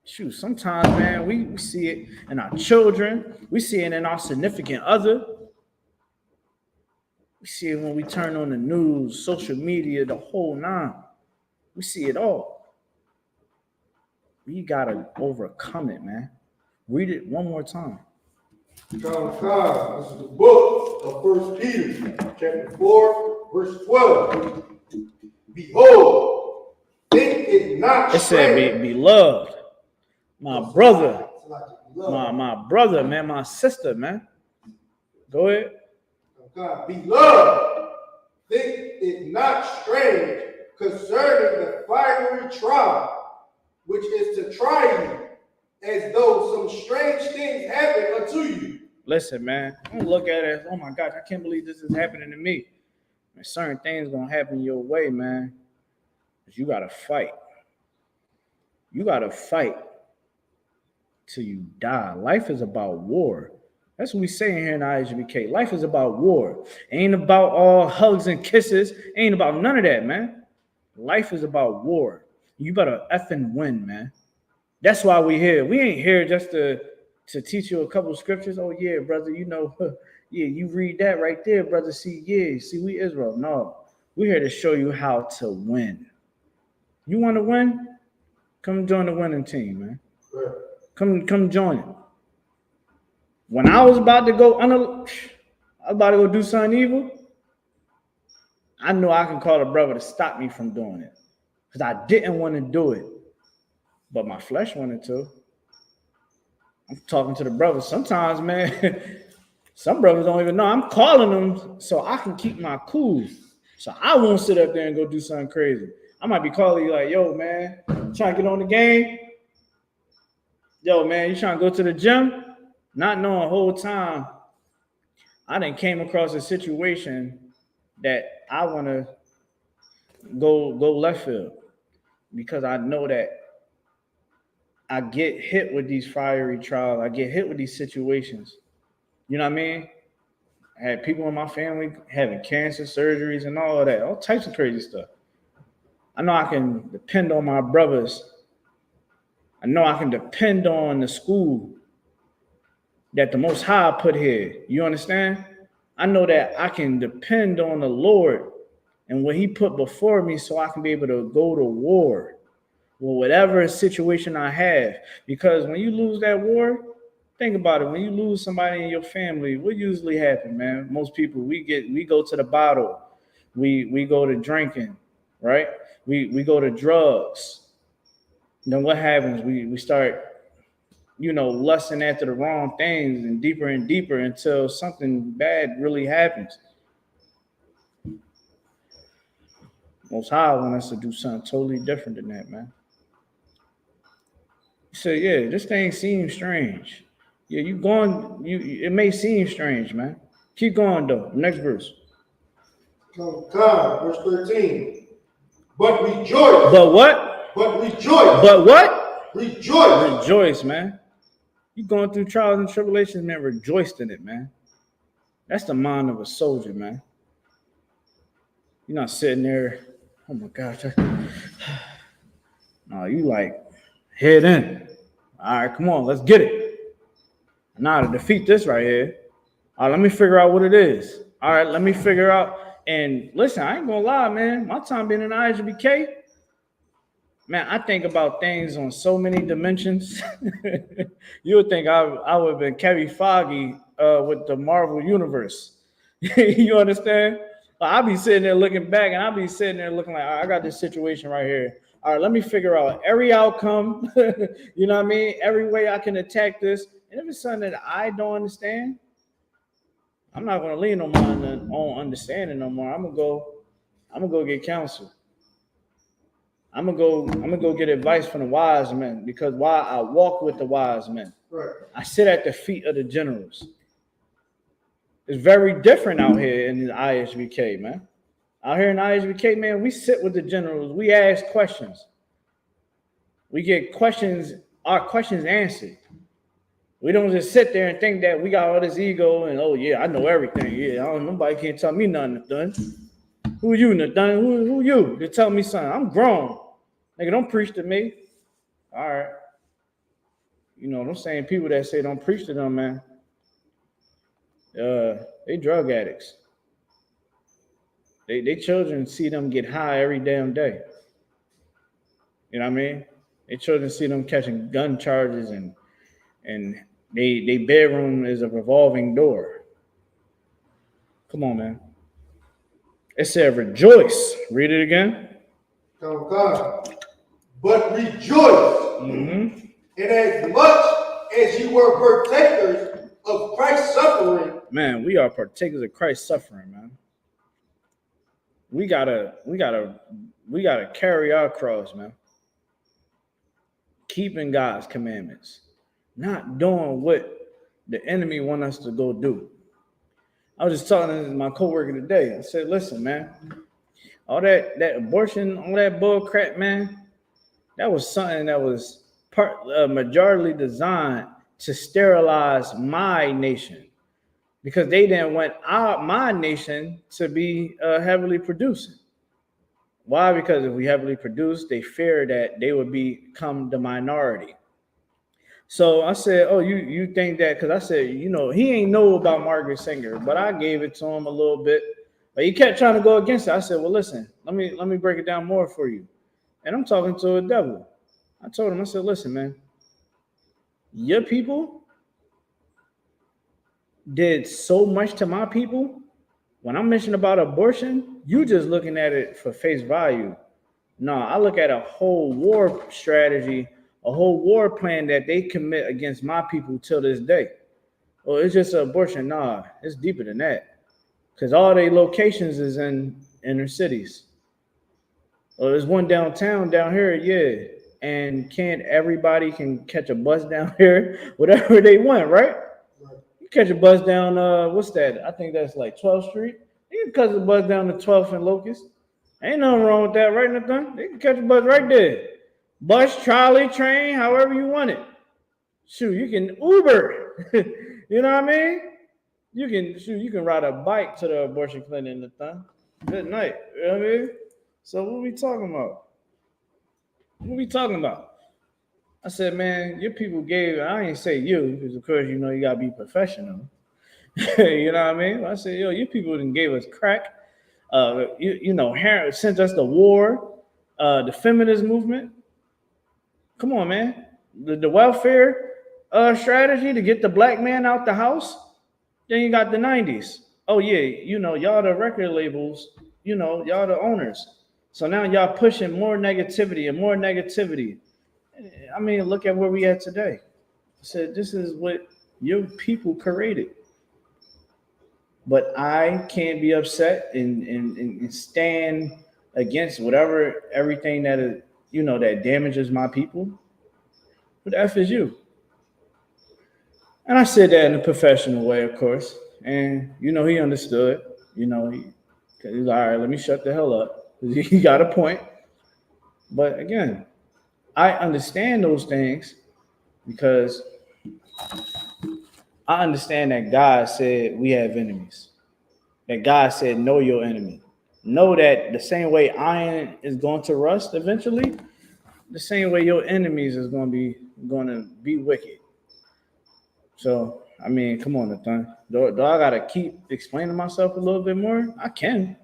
Shoot, sometimes, man, we see it in our children. We see it in our significant other. We see it when we turn on the news, social media, the whole nine. We see it all. We got to overcome it, man. Read it one more time. This is the book of 1 Peter, chapter 4, verse 12. Behold, think it not strange. It said, beloved. My brother, my brother, man, my sister, man. Go ahead. God, beloved, think it not strange concerning the fiery trial, which is to try you, as though some strange things happen unto you. Listen, man, don't look at it as, oh my gosh, I can't believe this is happening to me. And certain things gonna happen your way, man. But you gotta fight. You gotta fight till you die. Life is about war. That's what we saying here in I.S.U.P.K. Life is about war. Ain't about all hugs and kisses. Ain't about none of that, man. Life is about war. You better effing win, man. That's why we here. We ain't here just to teach you a couple of scriptures. Oh yeah, brother, you know, yeah, you read that right there, brother. See, we Israel. No, we're here to show you how to win. You want to win? Come join the winning team, man. Come join it. When I was about to go do something evil, I knew I can call a brother to stop me from doing it. Because I didn't want to do it. But my flesh wanted to. I'm talking to the brothers. Sometimes, man, some brothers don't even know. I'm calling them so I can keep my cool. So I won't sit up there and go do something crazy. I might be calling you like, yo, man, trying to get on the game? Yo, man, you trying to go to the gym? Not knowing the whole time, I done came across a situation that I want to go left field because I know that I get hit with these fiery trials. I get hit with these situations. You know what I mean? I had people in my family having cancer surgeries and all of that, all types of crazy stuff. I know I can depend on my brothers. I know I can depend on the school that the Most High put here. You understand? I know that I can depend on the Lord and what he put before me so I can be able to go to war with whatever situation I have. Because when you lose that war, think about it. When you lose somebody in your family, what usually happens, man? Most people, we go to the bottle. We go to drinking, right? We go to drugs. Then what happens? We start, lusting after the wrong things and deeper until something bad really happens. Most High want us to do something totally different than that, man. So yeah, this thing seems strange. Yeah, it may seem strange, man. Keep going though. Next verse. Verse 13. But rejoice. But what? But rejoice. But what? Rejoice. Rejoice, man. You going through trials and tribulations, man. Rejoice in it, man. That's the mind of a soldier, man. You're not sitting there, oh my gosh. No, you like head in. All right, come on, let's get it. Now to defeat this right here. All right, let me figure out what it is. All right, let me figure out. And listen, I ain't gonna lie, man. My time being in I.S.U.P.K, man, I think about things on so many dimensions. You would think I would have been Kevin Feige with the Marvel Universe. You understand? I'll be sitting there looking back, and I'll be sitting there looking like, I got this situation right here. All right, let me figure out every outcome. You know what I mean? Every way I can attack this. And if it's something that I don't understand, I'm not going to lean on my own understanding no more. I'm gonna go get counsel. I'm gonna go get advice from the wise men, because why? I walk with the wise men. Right. I sit at the feet of the generals. It's very different out here in the I.S.U.P.K, man. Out here in I.S.U.P.K, man, we sit with the generals. We ask questions. We get our questions answered. We don't just sit there and think that we got all this ego and, oh yeah, I know everything. Yeah, nobody can't tell me nothing, Nathan. Who you, Nathan? Who you to tell me something? I'm grown. Nigga, don't preach to me. All right. Them same people that say don't preach to them, man. They drug addicts. They children see them get high every damn day. You know what I mean? They children see them catching gun charges and they bedroom is a revolving door. Come on, man. It said rejoice. Read it again. But rejoice. And as much as you were partakers of Christ's suffering. Man, we are partakers of Christ's suffering, man. we gotta carry our cross, man. Keeping God's commandments, not doing what the enemy want us to go do. I was just talking to my coworker today. I said, listen, man, all that abortion, all that bull crap, man, that was something that was majorly designed to sterilize my nation, because they didn't want my nation to be heavily producing. Why? Because if we heavily produce, they fear that they would become the minority. So I said, "Oh, you think that?" Because I said, he ain't know about Margaret Sanger, but I gave it to him a little bit. But he kept trying to go against it. I said, "Well, listen, let me break it down more for you." And I'm talking to a devil. I told him, I said, "Listen, man, your people did so much to my people. When I'm mentioning about abortion, you just looking at it for face value. No, I look at a whole war strategy, a whole war plan that they commit against my people till this day. Well, it's just an abortion. Nah, it's deeper than that. Because all their locations is in inner cities. Well, there's one downtown down here, yeah. And can't everybody can catch a bus down here, whatever they want, right? You catch a bus down, what's that? I think that's like 12th Street. You can catch a bus down to 12th and Locust. Ain't nothing wrong with that, right, Nathan? They can catch a bus right there. Bus, trolley, train, however you want it. Shoot, you can Uber. You know what I mean? You can ride a bike to the abortion clinic, Nathan. Good night. You know what I mean? So what we talking about? I said, man, your people gave, I ain't say you, because of course, you gotta be professional. You know what I mean? I said, yo, your people didn't gave us crack. Sent us the war, the feminist movement. Come on, man. The welfare strategy to get the black man out the house. Then you got the 90s. Oh, yeah, y'all the record labels, y'all the owners. So now y'all pushing more negativity and more negativity. I mean, look at where we at today. I said, this is what your people created. But I can't be upset and stand against everything that is, that damages my people. Who the F is you? And I said that in a professional way, of course. And, he understood. He's like, all right, let me shut the hell up. He got a point. But again, I understand those things because I understand that God said we have enemies. That God said, know your enemy. Know that the same way iron is going to rust eventually, the same way your enemies is going to be wicked. So, I mean, come on, Nathan. Do I got to keep explaining myself a little bit more? I can.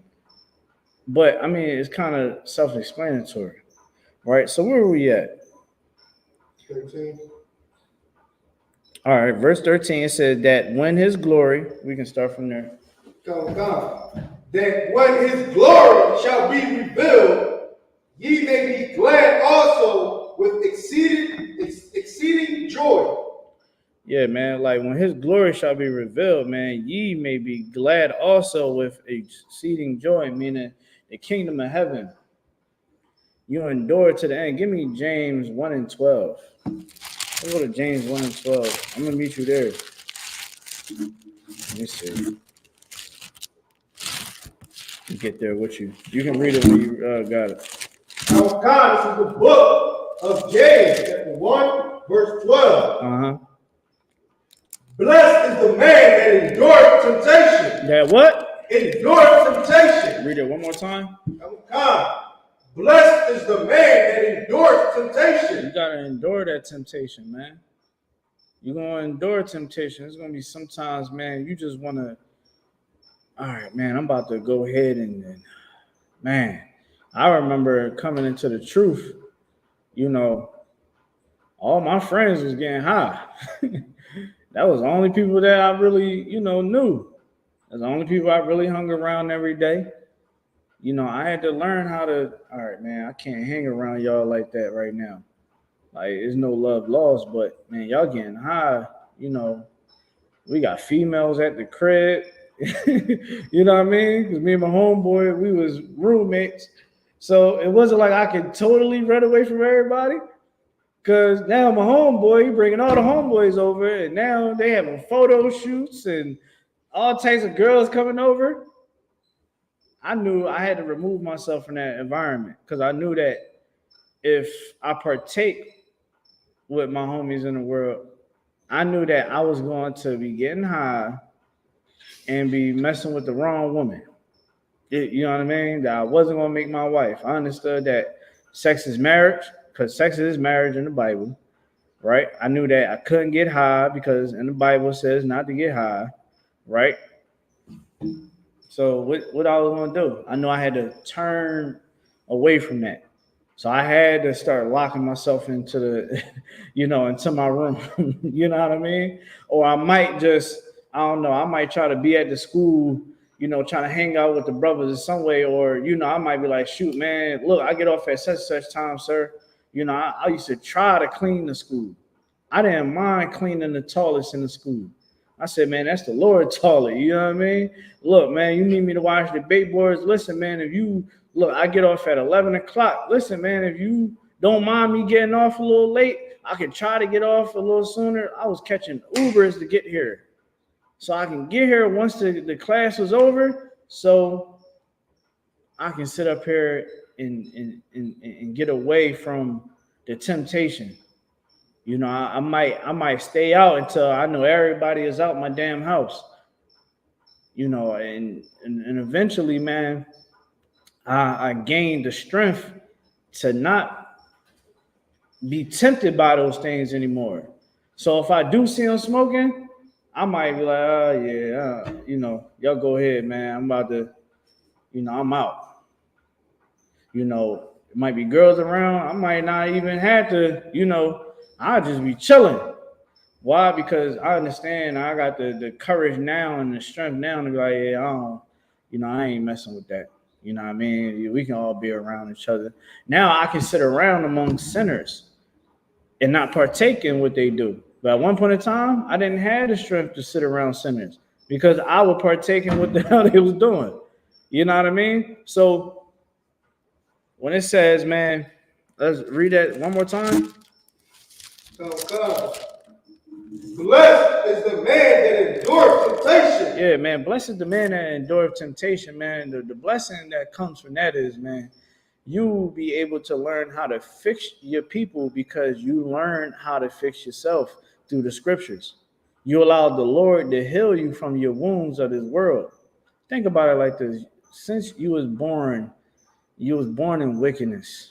But, I mean, it's kind of self-explanatory. Right? So, where are we at? 13. All right. Verse 13 says that when his glory, we can start from there. Come. That when his glory shall be revealed, ye may be glad also with exceeding joy. Yeah, man. Like when his glory shall be revealed, man, ye may be glad also with exceeding joy, meaning the kingdom of heaven. You endure to the end. Give me James 1 and 12. Let's go to James 1 and 12. I'm going to meet you there. Let me see. Get there with you. You can read it when you got it. Now, God, this is the book of James, chapter 1, verse 12. Uh-huh. Blessed is the man that endures temptation. That what? Endures temptation. Read it one more time. God. Blessed is the man that endures temptation. You got to endure that temptation, man. You're going to endure temptation. It's going to be sometimes, man, you just want to, all right, man, I'm about to go ahead and man, I remember coming into the truth, all my friends was getting high. That was the only people that I really, knew. That's the only people I really hung around every day. I had to learn how to, all right, man, I can't hang around y'all like that right now. Like, there's no love lost, but, man, y'all getting high, we got females at the crib. You know what I mean? Because me and my homeboy, we was roommates. So it wasn't like I could totally run away from everybody. Cause now my homeboy, he bringing all the homeboys over, and now they having photo shoots and all types of girls coming over. I knew I had to remove myself from that environment because I knew that if I partake with my homies in the world, I knew that I was going to be getting high and be messing with the wrong woman. You know what I mean? That I wasn't going to make my wife. I understood that sex is marriage because sex is marriage in the Bible, right? I knew that I couldn't get high because in the Bible it says not to get high, right? So what I was going to do, I knew I had to turn away from that. So I had to start locking myself into the, into my room. You know what I mean? Or I might just, I don't know, I might try to be at the school, trying to hang out with the brothers in some way. Or, I might be like, shoot, man, look, I get off at such and such time, sir. I used to try to clean the school. I didn't mind cleaning the toilets in the school. I said, man, that's the Lord toilet. You know what I mean? Look, man, you need me to wash the bait boards. Listen, man, I get off at 11 o'clock. Listen, man, if you don't mind me getting off a little late, I can try to get off a little sooner. I was catching Ubers to get here. So I can get here once the class was over. So I can sit up here and get away from the temptation. I might stay out until I know everybody is out my damn house. And eventually, man, I gained the strength to not be tempted by those things anymore. So if I do see them smoking, I might be like, oh yeah, y'all go ahead, man. I'm about to, I'm out. It might be girls around. I might not even have to, I'll just be chilling. Why? Because I understand I got the courage now and the strength now to be like, yeah, I ain't messing with that. You know what I mean? We can all be around each other. Now I can sit around among sinners and not partake in what they do. But at one point in time, I didn't have the strength to sit around sinners because I would partake in what the hell they was doing. You know what I mean? So when it says, man, let's read that one more time. So, blessed is the man that endures temptation. Yeah, man. Blessed is the man that endures temptation, man. The blessing that comes from that is, man, you will be able to learn how to fix your people because you learn how to fix yourself through the scriptures. You allow the Lord to heal you from your wounds of this world. Think about it like this. Since you was born in wickedness.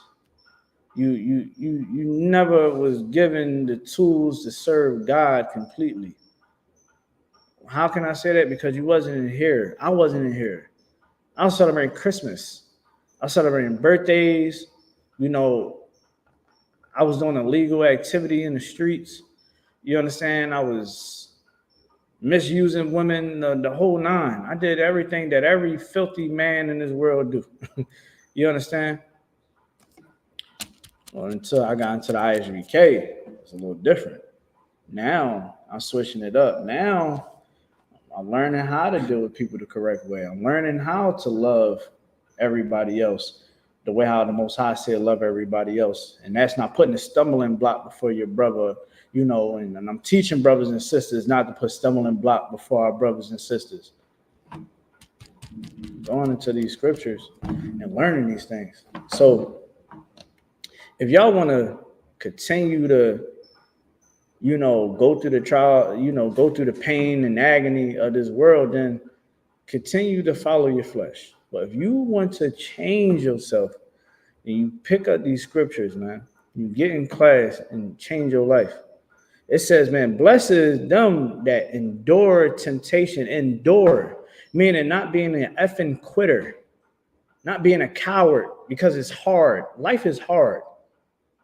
You never was given the tools to serve God completely. How can I say that? Because you wasn't in here. I wasn't in here. I was celebrating Christmas. I was celebrating birthdays. I was doing illegal activity in the streets. You understand? I was misusing women, the whole nine. I did everything that every filthy man in this world do. You understand? Well, until I got into the I.S.U.P.K, it's a little different. Now I'm switching it up. Now I'm learning how to deal with people the correct way. I'm learning how to love everybody else the way how the Most High said love everybody else. And that's not putting a stumbling block before your brother, and I'm teaching brothers and sisters not to put stumbling block before our brothers and sisters. Going into these scriptures and learning these things. So if y'all want to continue to, go through the trial, go through the pain and agony of this world, then continue to follow your flesh. But if you want to change yourself and you pick up these scriptures, man, you get in class and change your life. It says, man, blessed is them that endure temptation. Endure, meaning not being an effing quitter, not being a coward because it's hard. Life is hard.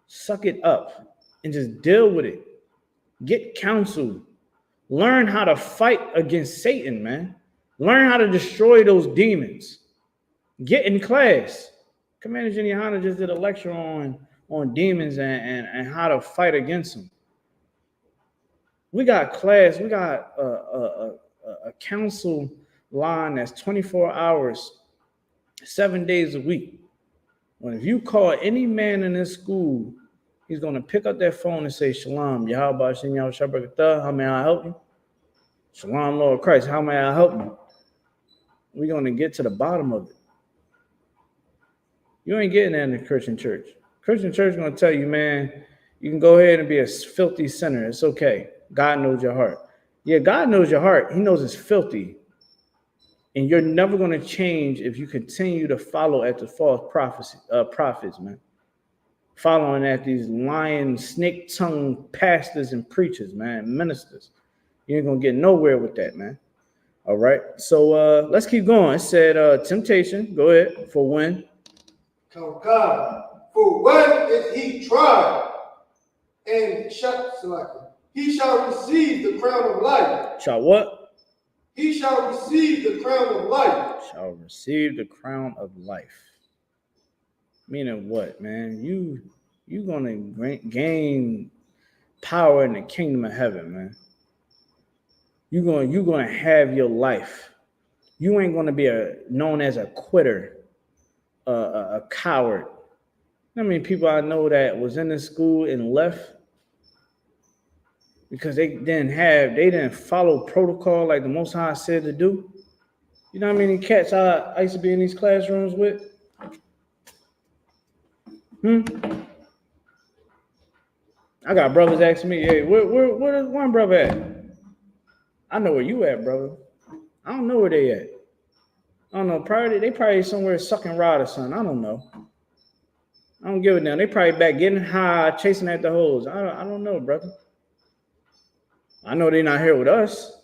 Suck it up and just deal with it. Get counsel. Learn how to fight against Satan, man. Learn how to destroy those demons. Get in class. Commander GEN.YAHANNA just did a lecture on demons and how to fight against them. We got class. We got a council line that's 24 hours, 7 days a week. When if you call any man in this school, he's going to pick up that phone and say, Shalom, Yahweh, how may I help you? Shalom, Lord Christ, how may I help you? We're going to get to the bottom of it. You ain't getting that in the Christian church. Christian church is going to tell you, man, you can go ahead and be a filthy sinner. It's okay. God knows your heart. Yeah, God knows your heart. He knows it's filthy. And you're never going to change if you continue to follow at the false prophets, man. Following at these lying, snake-tongued pastors and preachers, man, ministers. You ain't going to get nowhere with that, man. All right. So let's keep going. It said temptation. Go ahead. For when? God. For when is he tried? And he shall receive the crown of life. Shall what? He shall receive the crown of life. Shall receive the crown of life. Meaning what, man? You gonna gain power in the kingdom of heaven, man. You're gonna have your life. You ain't gonna be known as a quitter, a coward. I mean, people I know that was in the school and left because they didn't follow protocol like the Most High said to do. You know how many cats I used to be in these classrooms with? I got brothers asking me, hey, where is one brother at? I know where you at, brother. I don't know where they at. I don't know. They probably somewhere sucking rod or something. I don't know. I don't give a damn. They probably back getting high, chasing at the hoes. I don't know, brother. I know they're not here with us.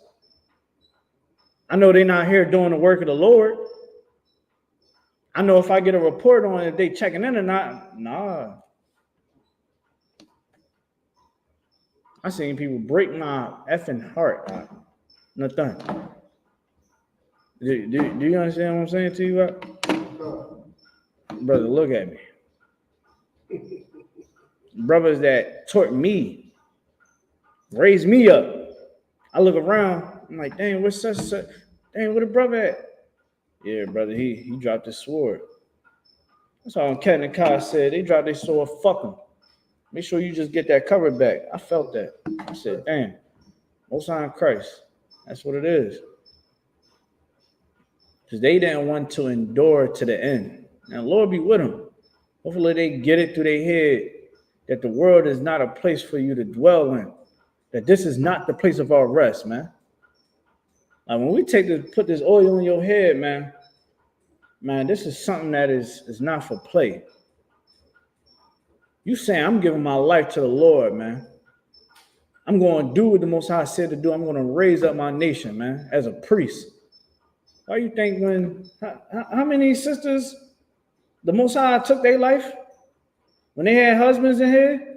I know they're not here doing the work of the Lord. I know if I get a report on if they checking in or not, nah. I seen people break my effing heart. Nothing. Do you understand what I'm saying to you? Brother, look at me. Brothers that taught me, raised me up. I look around, I'm like, dang, where's such? Dang, where the brother at? Yeah, brother, he dropped his sword. That's all Ken and Kai said. They dropped their sword, fuck him. Make sure you just get that cover back. I felt that. I said, damn, Most High in Christ. That's what it is. Because they didn't want to endure to the end. Now, Lord be with them. Hopefully they get it through their head that the world is not a place for you to dwell in. That this is not the place of our rest, man. Like when we put this oil on your head, man, this is something that is not for play. You saying, I'm giving my life to the Lord, man. I'm going to do what the Most High said to do. I'm going to raise up my nation, man, as a priest. Why you think how many sisters the Most High took their life when they had husbands in here?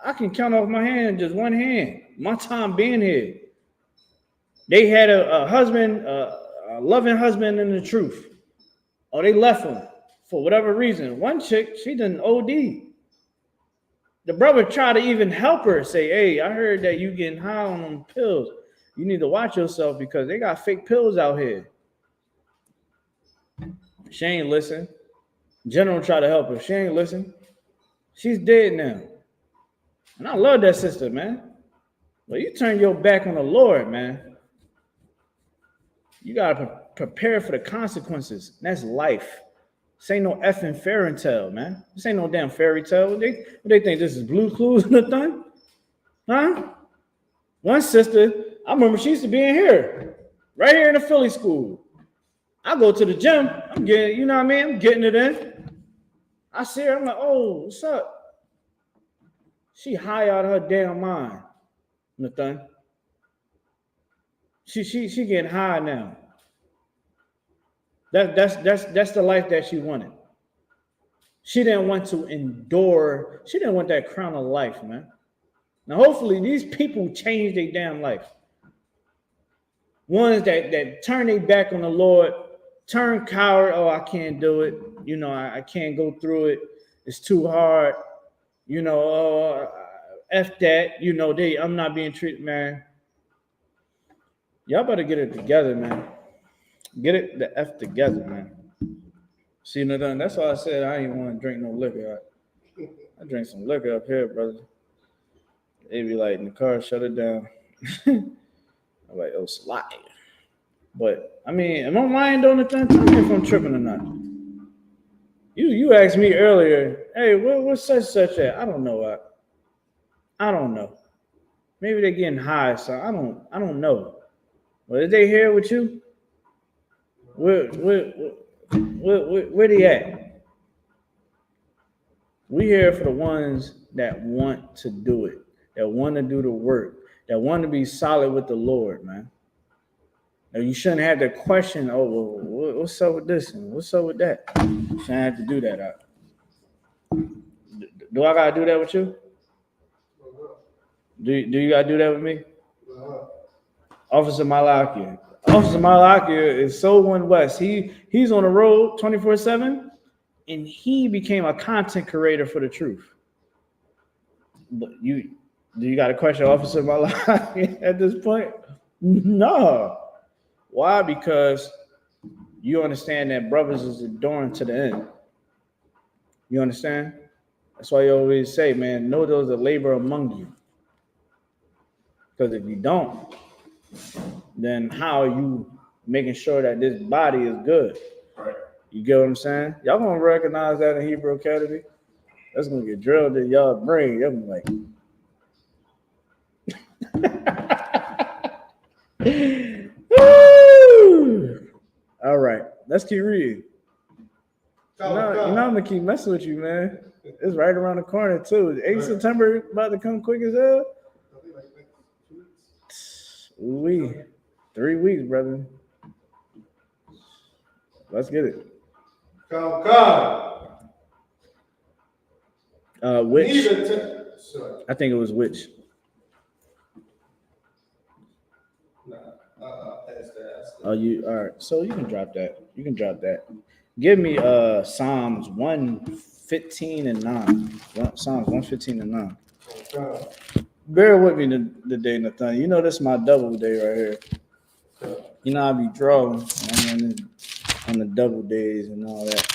I can count off my hand, just one hand. My time being here. They had a husband, a loving husband in the truth. Or they left him for whatever reason. One chick, she done OD. The brother tried to even help her, say, hey, I heard that you getting high on them pills. You need to watch yourself because they got fake pills out here. She ain't listen. General tried to help her. She ain't listen. She's dead now. And I love that sister, man. But you turn your back on the Lord, man. You got to prepare for the consequences. That's life. This ain't no effing fairy tale, man. This ain't no damn fairy tale. They think this is Blue Clues and nothing? Huh? One sister, I remember she used to be in here, right here in the Philly school. I go to the gym. I'm getting, you know what I mean? I'm getting it in. I see her. I'm like, oh, what's up? She high out of her damn mind. Nothing. She getting high now. That's the life that she wanted. She didn't want to endure. She didn't want that crown of life, man. Now, hopefully, these people change their damn life. Ones that turn their back on the Lord, turn coward. Oh, I can't do it. You know, I can't go through it. It's too hard. You know, F that. You know, I'm not being treated, man. Y'all better get it together, man. Get it the F together, man. See, no, that's why I said I ain't want to drink no liquor. I drink some liquor up here, brother. They be like in the car, shut it down. I'm like, oh, slide. But I mean, am I lying on the thing? Tell me if I'm tripping or not. You asked me earlier, hey, what's such at? I don't know. I don't know. Maybe they're getting high, so I don't know. But is they here with you? Where they at? We here for the ones that want to do it, that want to do the work, that want to be solid with the Lord, man. Now, you shouldn't have to question, oh, well, what's up with this and what's up with that? You shouldn't have to do that. Do I gotta do that with you? Do you gotta do that with me? Officer Malakia. Officer Malakia is so one West. He's on the road 24/7, and he became a content creator for the truth. But do you got to question Officer Malakia at this point? No. Why? Because you understand that brothers is enduring to the end. You understand? That's why you always say, man, know those that labor among you. Because if you don't, then how are you making sure that this body is good? Right. You get what I'm saying? Y'all gonna recognize that in Hebrew Academy? That's gonna get drilled in y'all brain. Y'all gonna like, all right, let's keep reading. You know I'm gonna keep messing with you, man. It's right around the corner too. 8 September about to come quick as hell. 3 weeks, brother. Let's get it. Come. Which? I think it was which. Oh, you all right? So you can drop that. Give me Psalms 115 and 9. Psalms 115 and 9. Bear with me today, Nathan. You know this is my double day right here. You know I be drawing on the double days and all that.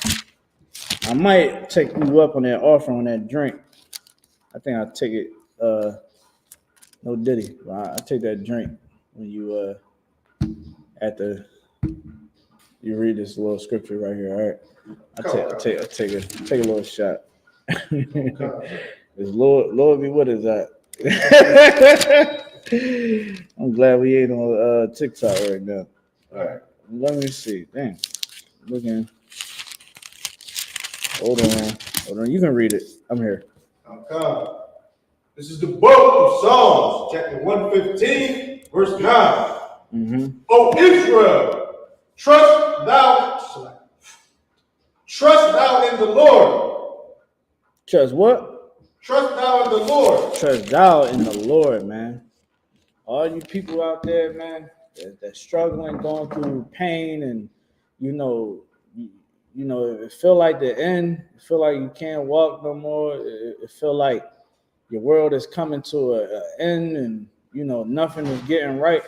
I might take you up on that offer on that drink. I think I'll take it. No diddy. I take that drink when you you read this little scripture right here. All right. I take a little shot. Is Lord be with us at? I'm glad we ain't on TikTok right now. All right. Let me see. Damn. Looking. Hold on. You can read it. I'm here. Okay. This is the book of Psalms, chapter 115, verse 9. Mm-hmm. O Israel, trust thou in the Lord. Trust what? Trust thou in the Lord. Trust thou in the Lord, man. All you people out there, man, that's struggling, going through pain, and you know, it feel like the end. It feel like you can't walk no more. It feel like your world is coming to an end, and nothing is getting right.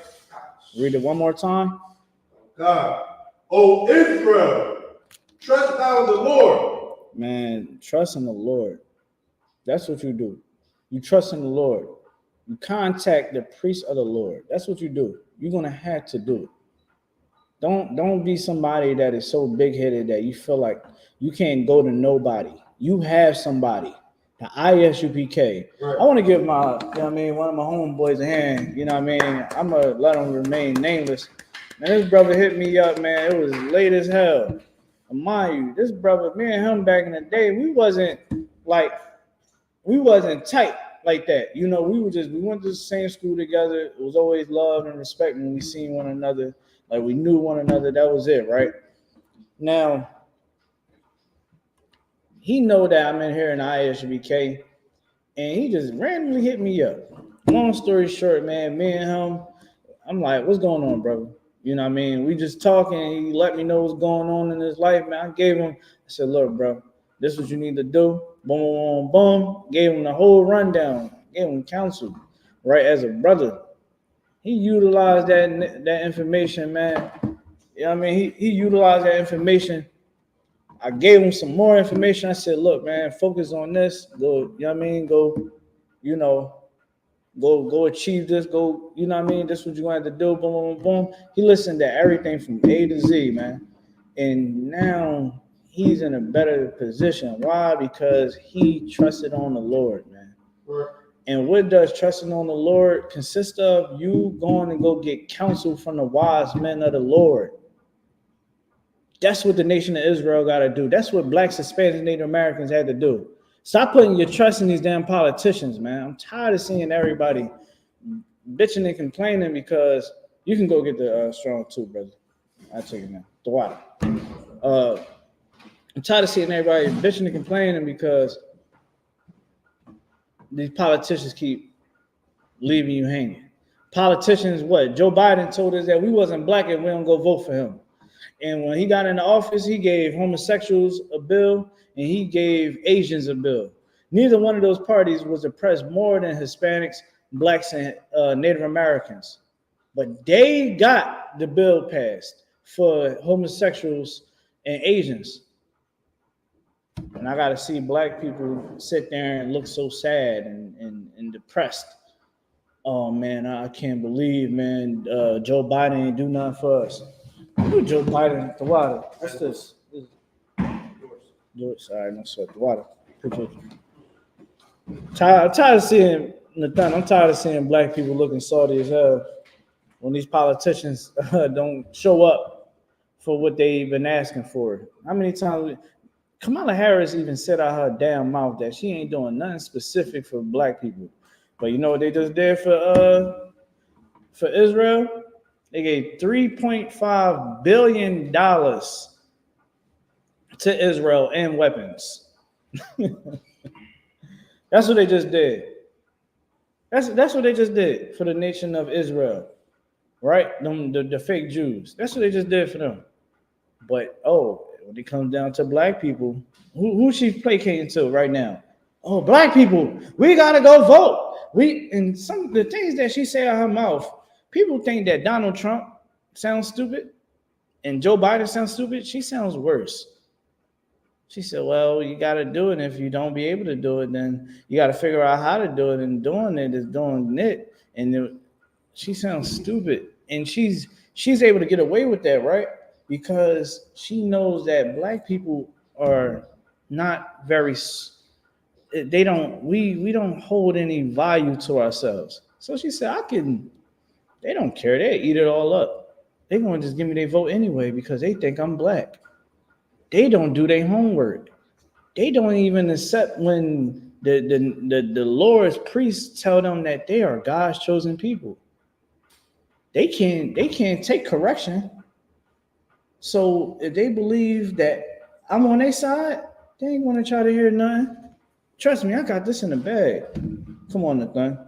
Read it one more time. God, O Israel, trust thou in the Lord. Man, trust in the Lord. That's what you do. You trust in the Lord. You contact the priest of the Lord. That's what you do. You're gonna have to do it. Don't be somebody that is so big-headed that you feel like you can't go to nobody. You have somebody. The I.S.U.P.K. Right. I want to give one of my homeboys a hand. I'm gonna let him remain nameless. Man, this brother hit me up, man. It was late as hell. And mind you, this brother, me and him back in the day, we wasn't tight like that. We went to the same school together. It was always love and respect when we seen one another. Like we knew one another. That was it, right? Now, he know that I'm in here in I.S.U.P.K. and he just randomly hit me up. Long story short, man, me and him, I'm like, what's going on, brother? We just talking. He let me know what's going on in his life, man. I said, look, bro, this is what you need to do. Boom, boom, boom, boom. Gave him the whole rundown. Gave him counsel, right, as a brother. he utilized that information, man. You know what I mean? He utilized that information. I gave him some more information. I said, look, man, focus on this. Go, you know what I mean? Go, you know, go achieve this. Go, you know what I mean? This is what you're going to have to do. Boom, boom, boom, boom. He listened to everything from A to Z, man. And now he's in a better position. Why? Because he trusted on the Lord, man. Right. And what does trusting on the Lord consist of? You going to go get counsel from the wise men of the Lord. That's what the nation of Israel got to do. That's what blacks, Hispanics, Native Americans had to do. Stop putting your trust in these damn politicians, man. I'm tired of seeing everybody bitching and complaining because you can go get the strong too, brother. I'll take it now. The water. I'm tired of seeing everybody bitching and complaining because these politicians keep leaving you hanging. Politicians, what? Joe Biden told us that we wasn't black and we don't go vote for him. And when he got into office, he gave homosexuals a bill and he gave Asians a bill. Neither one of those parties was oppressed more than Hispanics, blacks, and Native Americans. But they got the bill passed for homosexuals and Asians. And I got to see black people sit there and look so sad and depressed. Oh, man, I can't believe, man, Joe Biden ain't do nothing for us. Who Joe Biden? The water. What's this? Yours. All right, no sweat. The water. I'm tired of seeing, Nathan, I'm tired of seeing black people looking salty as hell when these politicians don't show up for what they've been asking for. How many times? Kamala Harris even said out her damn mouth that she ain't doing nothing specific for black people. But you know what they just did for Israel? They gave $3.5 billion to Israel and weapons. That's what they just did. That's what they just did for the nation of Israel, right? The fake Jews. That's what they just did for them. But when it comes down to black people, who she placating to right now? Oh, black people, we gotta go vote. And some of the things that she say out her mouth, people think that Donald Trump sounds stupid and Joe Biden sounds stupid. She sounds worse. She said, well, you got to do it. If you don't be able to do it, then you got to figure out how to do it. And doing it is doing it. And she sounds stupid. And she's able to get away with that, right? Because she knows that black people are not very, we don't hold any value to ourselves. So she said, they don't care. They eat it all up. They're going to just give me their vote anyway because they think I'm black. They don't do their homework. They don't even accept when the Lord's priests tell them that they are God's chosen people. They can't take correction. So if they believe that I'm on their side, they ain't going to try to hear nothing. Trust me, I got this in the bag. Come on, Nathan.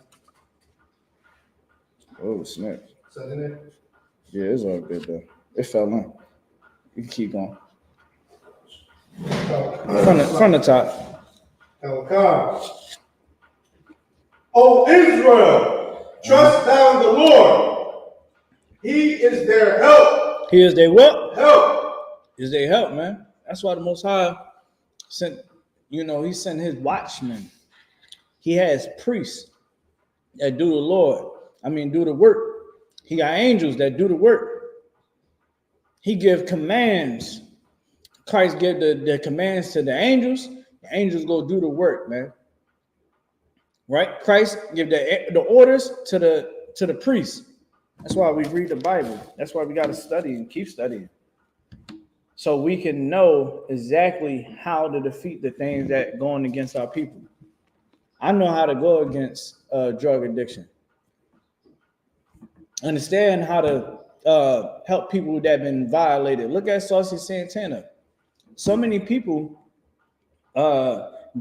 Oh, snap. Yeah, it's all good though. It fell in. You can keep going. From the top. O Israel, trust thou in the Lord. He is their help. He is their what? Help. Is their help, man. That's why the Most High sent, he sent his watchmen. He has priests that do the work. He got angels that do the work. He give commands. Christ gave the commands to the angels. The angels go do the work, man. Right? Christ give the orders to the priests. That's why we read the Bible. That's why we got to study and keep studying. So we can know exactly how to defeat the things that going against our people. I know how to go against drug addiction. Understand how to help people that have been violated. Look at Saucy Santana. So many people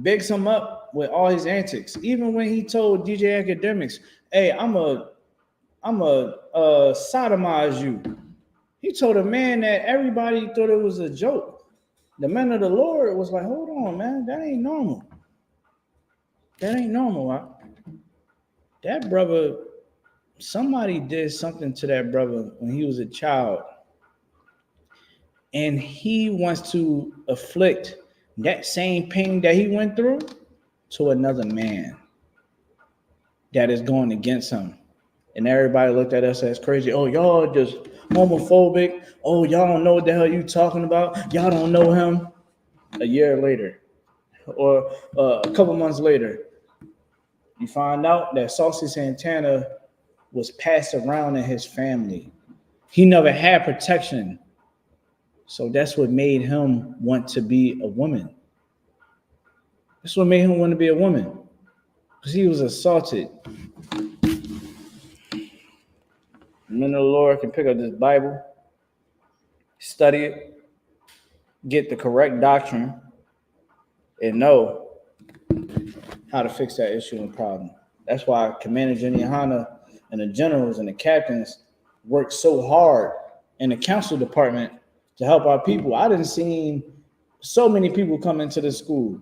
bigs him up with all his antics. Even when he told DJ Academics, "Hey, I'm a sodomize you." He told a man that everybody thought it was a joke. The man of the Lord was like, "Hold on, man, that ain't normal. That ain't normal. That brother, somebody did something to that brother when he was a child, and he wants to afflict that same pain that he went through to another man that is going against him. And everybody looked at us as crazy. Oh, y'all just homophobic. Oh, y'all don't know what the hell you talking about. Y'all don't know him. A year later, or a couple months later, you find out that Saucy Santana was passed around in his family. He never had protection. So that's what made him want to be a woman. That's what made him want to be a woman. Because he was assaulted. Men of the Lord can pick up this Bible, study it, get the correct doctrine, and know how to fix that issue and problem. That's why Commander GEN.YAHANNA and the generals and the captains work so hard in the council department to help our people. I didn't see so many people come into the school,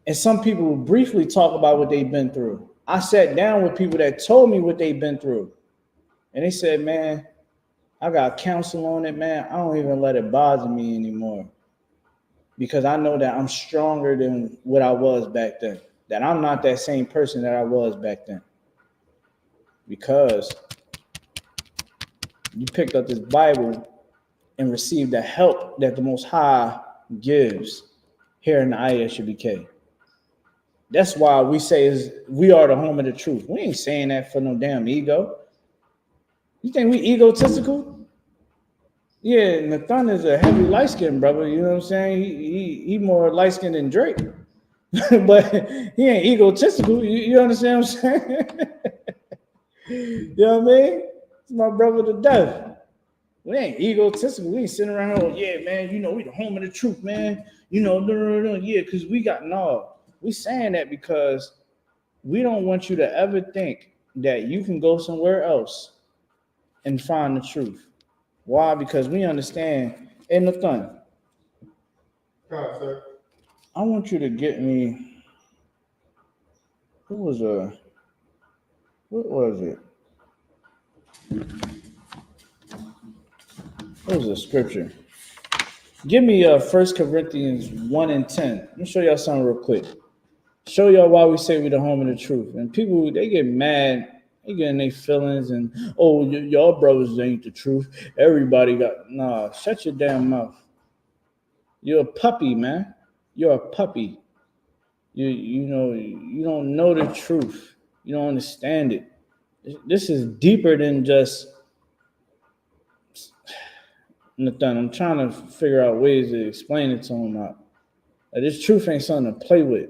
and some people briefly talk about what they've been through. I sat down with people that told me what they've been through, and they said, man, I got counsel on it, man. I don't even let it bother me anymore, because I know that I'm stronger than what I was back then, that I'm not that same person that I was back then, because you picked up this Bible and received the help that the Most High gives here in the I.S.U.P.K. That's why we say we are the home of the truth. We ain't saying that for no damn ego. You think we egotistical? Yeah, Nathan is a heavy light-skinned brother, you know what I'm saying? He more light-skinned than Drake. But he ain't egotistical, you understand what I'm saying? You know what I mean? It's my brother to death. We ain't egotistical. We ain't sitting around here, oh, yeah, man, you know, we the home of the truth, man. You know, no, yeah, because we got, no. We saying that because we don't want you to ever think that you can go somewhere else and find the truth. Why? Because we understand, hey, Nathan, Sir. I want you to get me, what was it? What was the scripture? Give me 1 Corinthians 1 and 10. Let me show y'all something real quick. Show y'all why we say we're the home of the truth. And people, they get mad. They get in their feelings and, oh, y'all brothers ain't the truth. Everybody got, nah, shut your damn mouth. You're a puppy, man. You're a puppy. You know, you don't know the truth. You don't understand it. This is deeper than just, Nathan, I'm trying to figure out ways to explain it to him. This truth ain't something to play with.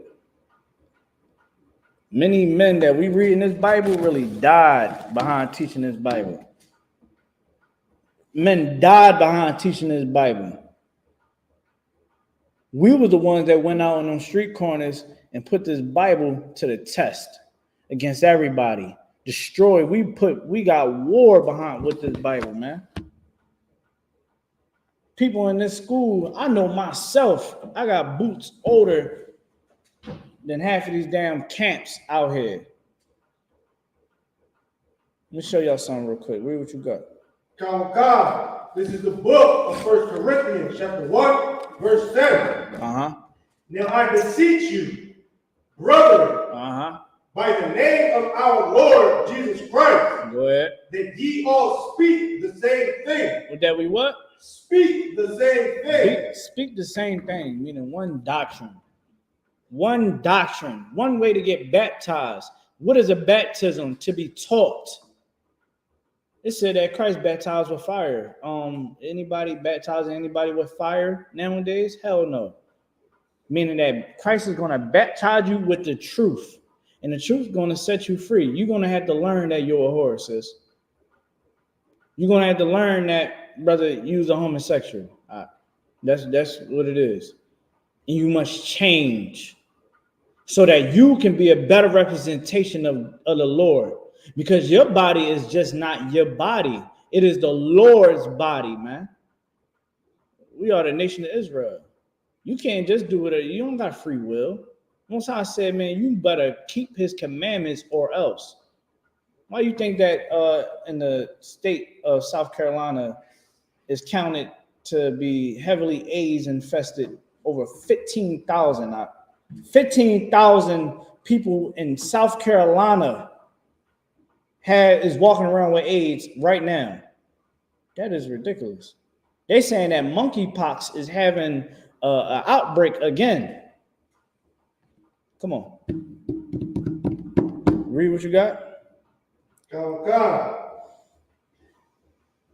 Many men that we read in this Bible really died behind teaching this Bible. Men died behind teaching this Bible. We were the ones that went out on them street corners and put this Bible to the test against everybody. Destroyed. We got war behind with this Bible, man. People in this school, I know myself, I got boots older than half of these damn camps out here. Let me show y'all something real quick. Read what you got. God, this is the book of 1 Corinthians, chapter 1, verse 7. Now I beseech you, brethren, by the name of our Lord Jesus Christ, go ahead, that ye all speak the same thing. What that we what? Speak the same thing. Speak the same thing, meaning one doctrine. One doctrine, one way to get baptized. What is a baptism? To be taught. It said that Christ baptized with fire. Anybody baptizing anybody with fire nowadays? Hell no. Meaning that Christ is going to baptize you with the truth. And the truth is going to set you free. You're going to have to learn that you're a whore, sis. You're going to have to learn that, brother, you's a homosexual. That's what it is. And you must change so that you can be a better representation of the Lord. Because your body is just not your body. It is the Lord's body, man. We are the nation of Israel. You can't just do it. You don't got free will. Most High said, man, you better keep his commandments or else. Why do you think that in the state of South Carolina is counted to be heavily AIDS infested? Over 15,000. 15,000 people in South Carolina is walking around with AIDS right now. That is ridiculous. They're saying that monkeypox is having an outbreak again. Come on. Read what you got. God.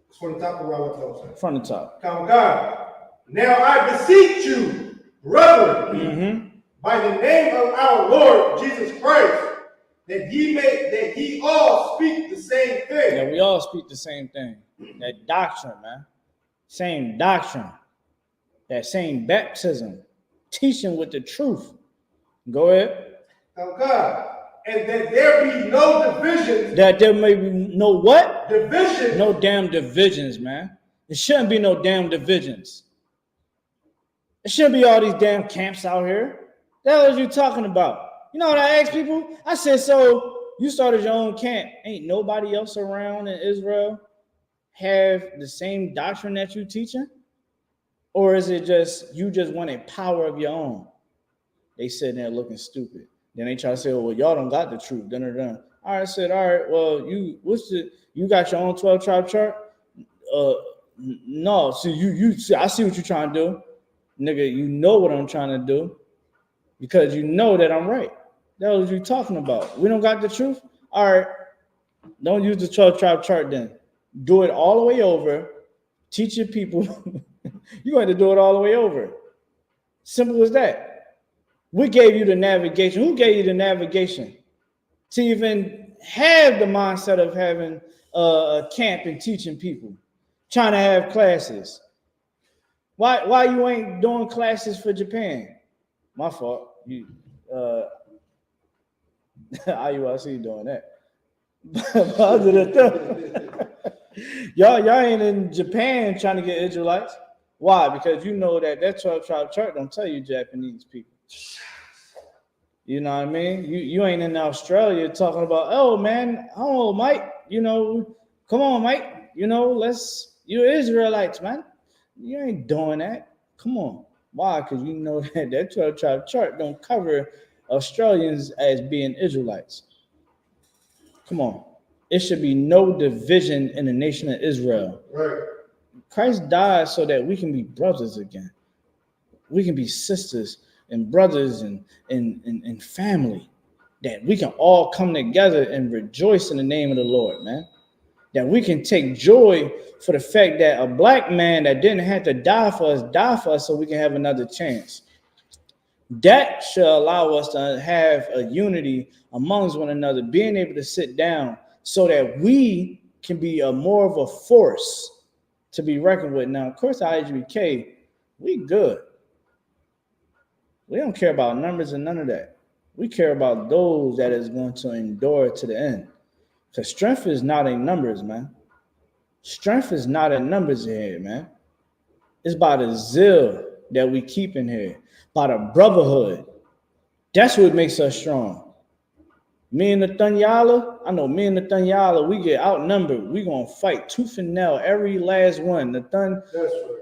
It's from the top of where I left off. From the top. God. Now I beseech you, brethren, by the name of our Lord Jesus Christ, that ye all speak the same thing. Yeah, we all speak the same thing. That doctrine, man. Same doctrine. That same baptism. Teaching with the truth. Go ahead. God. And that there be no divisions. That there may be no what? Divisions. No damn divisions, man. There shouldn't be no damn divisions. There shouldn't be all these damn camps out here. The hell are you talking about? You know what I asked people? I said, so you started your own camp. Ain't nobody else around in Israel have the same doctrine that you teaching? Or is it just you just want a power of your own? They sitting there looking stupid. Then they try to say, well, y'all don't got the truth. All right, I said, all right, well, you got your own 12 tribe chart? No, see, you see, I see what you're trying to do. Nigga, you know what I'm trying to do because you know that I'm right. That's what you talking about. We don't got the truth? All right, don't use the 12 tribe chart then. Do it all the way over. Teach your people. You're going to do it all the way over. Simple as that. We gave you the navigation. Who gave you the navigation? To even have the mindset of having a camp and teaching people, trying to have classes. Why you ain't doing classes for Japan? My fault. You I.U.I.C. doing that. But other than that, y'all ain't in Japan trying to get Israelites. Why? Because you know that 12 tribe chart don't tell you Japanese people. You know what I mean? You ain't in Australia talking about, oh man, oh Mike, come on, Mike, you're Israelites, man. You ain't doing that. Come on. Why? Because you know that 12 tribe chart don't cover Australians as being Israelites. Come on. It should be no division in the nation of Israel. Right. Christ died so that we can be brothers again. We can be sisters and brothers and family. That we can all come together and rejoice in the name of the Lord, man. That we can take joy for the fact that a black man that didn't have to die for us so we can have another chance. That should allow us to have a unity amongst one another, being able to sit down so that we can be more of a force to be reckoned with. Now, of course, I.S.U.P.K, we good. We don't care about numbers and none of that. We care about those that is going to endure to the end. Because strength is not in numbers, man. Strength is not in numbers here, man. It's by the zeal that we keep in here, by the brotherhood. That's what makes us strong. Me and Nathaniela, I know me and Nathaniela, we get outnumbered. We gonna fight tooth and nail, every last one. That's right.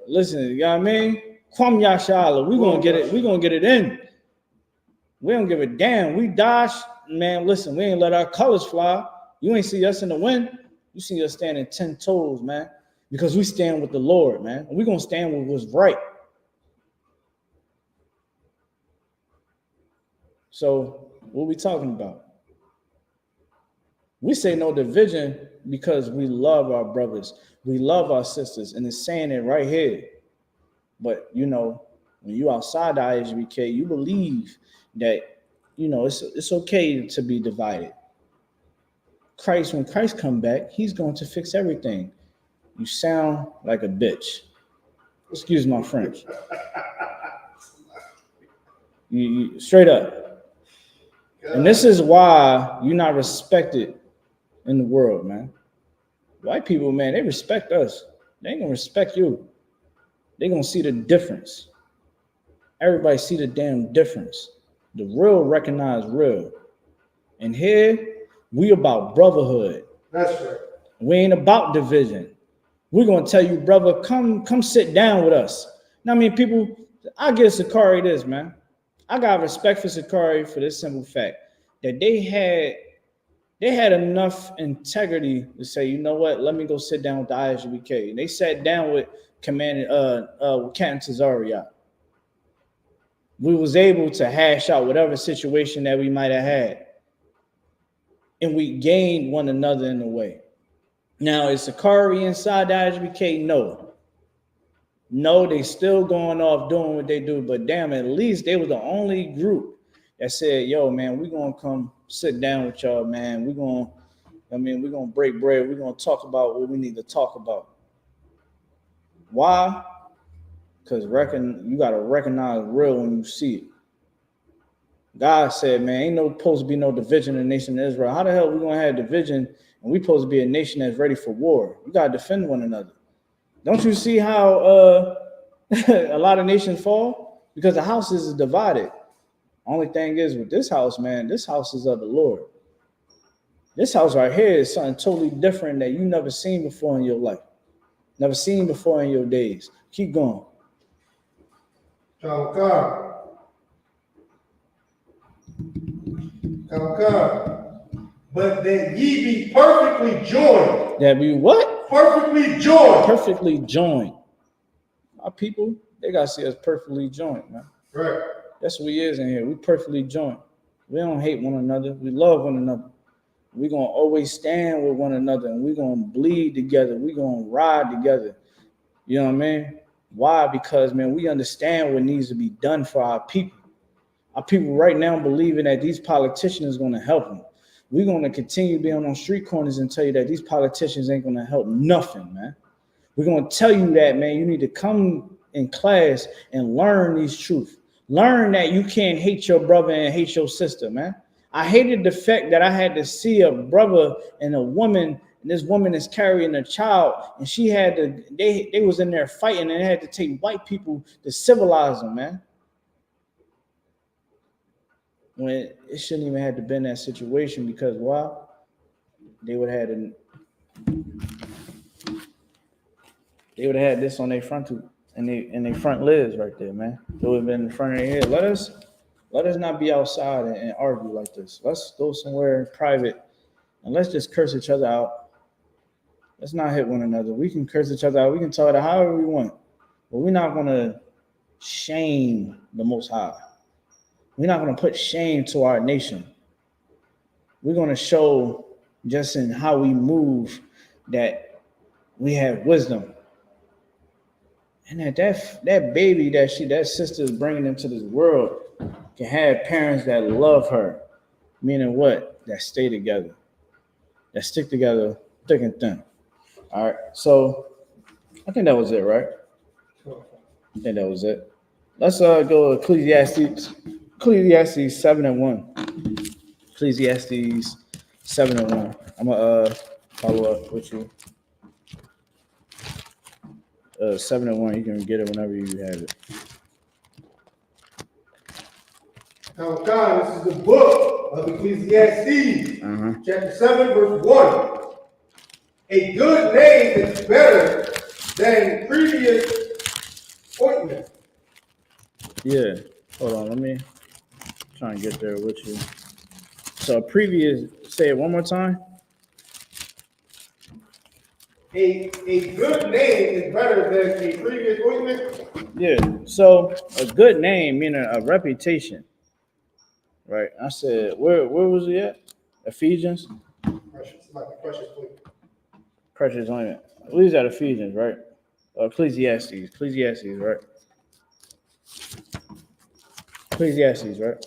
Listen, you know what I mean? Kwam Yashala, we gonna get it. We gonna get it in. We don't give a damn. We dash, man. Listen, we ain't let our colors fly. You ain't see us in the wind. You see us standing 10 toes, man, because we stand with the Lord, man. And we gonna stand with what's right. So, what we talking about? We say no division because we love our brothers. We love our sisters, and it's saying it right here. But, when you outside the I.S.U.P.K, you believe that, it's okay to be divided. When Christ come back, he's going to fix everything. You sound like a bitch. Excuse my French. You straight up. And this is why you're not respected in the world, man. White people, man, they respect us. They ain't gonna respect you. They gonna see the difference. Everybody see the damn difference. The real recognize real. And here, We about brotherhood. That's right. We ain't about division. We're gonna tell you, brother, come sit down with us. Now, I mean, people, I give Sakari this, man. I got respect for Sakari for this simple fact that they had enough integrity to say, you know what, let me go sit down with the I.S.U.P.K. And they sat down with with Captain Tazariot. We was able to hash out whatever situation that we might have had. And we gained one another in a way. Now, is Sakari inside the I.S.U.P.K? No. No, they still going off doing what they do. But damn, at least they were the only group that said, yo, man, we're going to come sit down with y'all, man. We're going to break bread. We're going to talk about what we need to talk about. Why? Because you got to recognize real when you see it. God said, man, ain't no supposed to be no division in the nation of Israel. How the hell we going to have division and we supposed to be a nation that's ready for war? We got to defend one another. Don't you see how a lot of nations fall? Because the house is divided. Only thing is with this house, man, this house is of the Lord. This house right here is something totally different that you never seen before in your life. Never seen before in your days. Keep going. Come. But that ye be perfectly joined. That we what? Perfectly joined. Perfectly joined. Our people, they got to see us perfectly joined, man. Right. That's what we is in here. We perfectly joined. We don't hate one another. We love one another. We're going to always stand with one another, and we're going to bleed together. We're going to ride together. You know what I mean? Why? Because, man, we understand what needs to be done for our people. Our people right now believing that these politicians are going to help them. We're going to continue being on street corners and tell you that these politicians ain't going to help nothing, man. We're going to tell you that, man, you need to come in class and learn these truths. Learn that you can't hate your brother and hate your sister, man. I hated the fact that I had to see a brother and a woman, and this woman is carrying a child, and she had to, they was in there fighting, and they had to take white people to civilize them, man. When it shouldn't even have to been that situation, because why? They would have had this on their front tooth and their front lids right there, man. It would have been in front of their head. Let us not be outside and argue like this. Let's go somewhere in private and let's just curse each other out. Let's not hit one another. We can curse each other out. We can tell it however we want, but we're not going to shame the Most High. We're not going to put shame to our nation. We're going to show just in how we move that we have wisdom. And that baby that sister is bringing into this world can have parents that love her. Meaning what? That stay together. That stick together thick and thin. All right. So I think that was it, right? I think that was it. Let's go to Ecclesiastes 7:1. Ecclesiastes 7:1. I'm gonna follow up with you. 7:1. You can get it whenever you have it. Now, God, this is the book of Ecclesiastes, chapter 7, verse 1. A good name is better than previous ointment. Yeah. Hold on. Let me try and get there with you. So previous, say it one more time. A good name is better than a previous ointment. Yeah. So a good name, meaning a reputation. Right. I said, where was he at? Ephesians? Precious, like a precious ointment. Precious ointment. We was at Ephesians, right? Ecclesiastes, right? Ecclesiastes, right?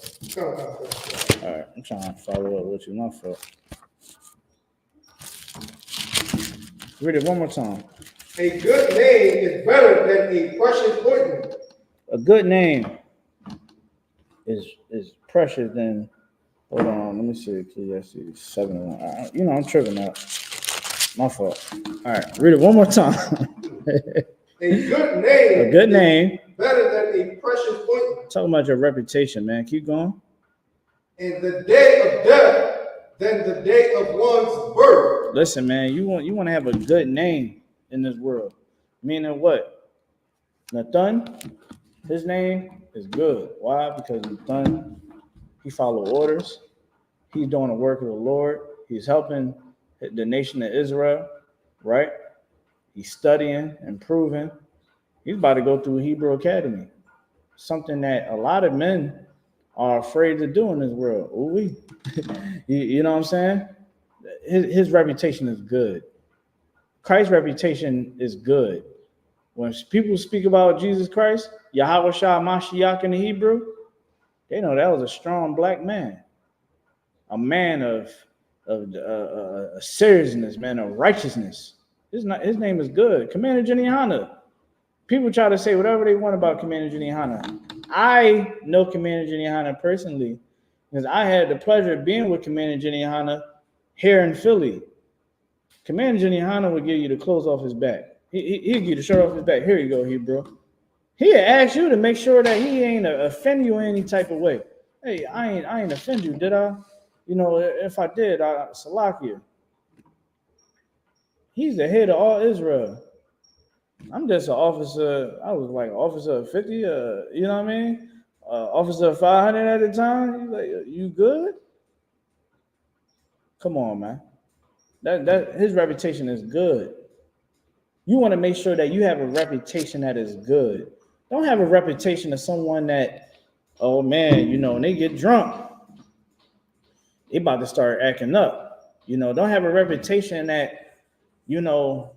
All right, I'm trying to follow up with you. My fault. Read it one more time. A good name is better than a precious ointment. A good name is precious than. Hold on, let me see. Ecclesiastes 7:1. I'm tripping out. My fault. All right, read it one more time. A good name. A good name. Better than a precious ointment. Talking about your reputation, man. Keep going. In the day of death, than the day of one's birth. Listen, man, you want to have a good name in this world. Meaning what? Nathan, his name is good. Why? Because Nathan, he follow orders. He's doing the work of the Lord. He's helping the nation of Israel, right? He's studying, improving. He's about to go through Hebrew Academy, something that a lot of men are afraid to do in this world. Ooh, you know what I'm saying? His reputation is good. Christ's reputation is good. When people speak about Jesus Christ, Yahweh Shah Mashiach in the Hebrew, they know that was a strong black man, a man of seriousness, man, of righteousness. His name is good. Commander GEN.YAHANNA. People try to say whatever they want about Commander GEN.YAHANNA. I know Commander GEN.YAHANNA personally because I had the pleasure of being with Commander GEN.YAHANNA here in Philly. Commander GEN.YAHANNA would give you the clothes off his back. He'd give you the shirt off his back. Here you go, Hebrew. He'd ask you to make sure that he ain't offend you in any type of way. Hey, I ain't offend you, did I? You know, if I did, I salak you. He's the head of all Israel. I'm just an officer. I was like officer of 50, you know what I mean? Officer of 500 at the time. He's like, you good? Come on, man. That his reputation is good. You want to make sure that you have a reputation that is good. Don't have a reputation of someone that, oh man, you know, when they get drunk, they about to start acting up. You know, don't have a reputation that, you know,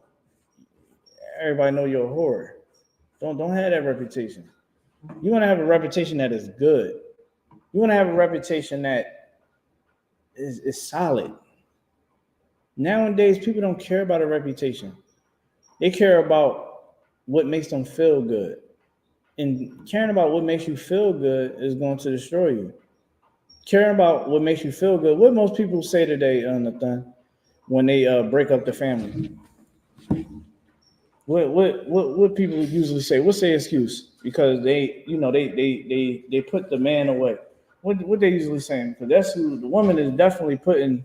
everybody know you're a whore. Don't have that reputation. You want to have a reputation that is good. You want to have a reputation that is solid. Nowadays, people don't care about a reputation. They care about what makes them feel good. And caring about what makes you feel good is going to destroy you. Caring about what makes you feel good. What most people say today, Nathan, when they break up the family. What people usually say? What's their excuse? Because they, you know, they put the man away. What they usually saying? Because that's who the woman is definitely putting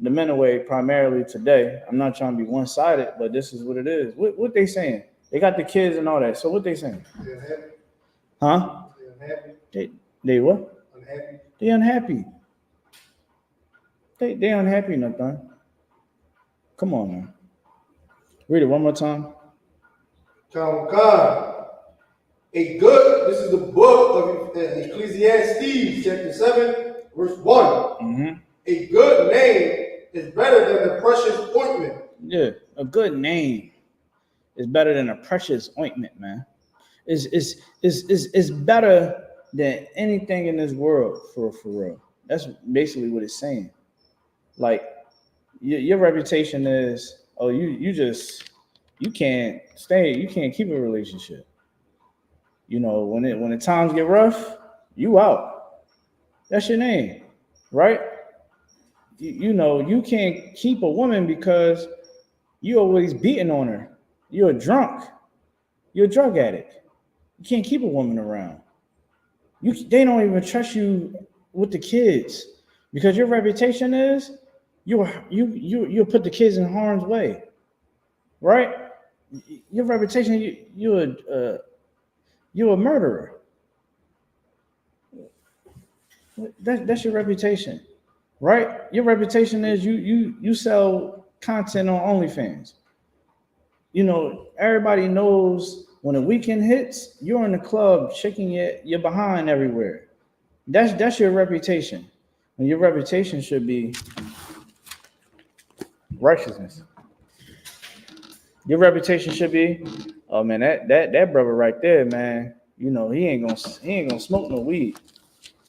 the men away primarily today. I'm not trying to be one-sided, but this is what it is. What they saying? They got the kids and all that. So what they saying? They're unhappy. Huh? They're unhappy. They what? Unhappy. They unhappy. They unhappy, Nathan. Come on, man. Read it one more time. This is the book of Ecclesiastes, chapter 7, verse 1. Mm-hmm. A good name is better than a precious ointment. Yeah, a good name is better than a precious ointment, man. It's better than anything in this world, for real. That's basically what it's saying. Like, your reputation is, oh, you can't keep a relationship. You know, when the times get rough, you out. That's your name, right? You know, you can't keep a woman because you always beating on her. You're a drunk. You're a drug addict. You can't keep a woman around. They don't even trust you with the kids because your reputation is you'll put the kids in harm's way, right? Your reputation, you're a murderer. That's your reputation, right? Your reputation is you sell content on OnlyFans. You know, everybody knows when a weekend hits, you're in the club shaking your behind everywhere. That's your reputation. And your reputation should be righteousness. Your reputation should be, oh man, that brother right there, man. You know, he ain't gonna smoke no weed.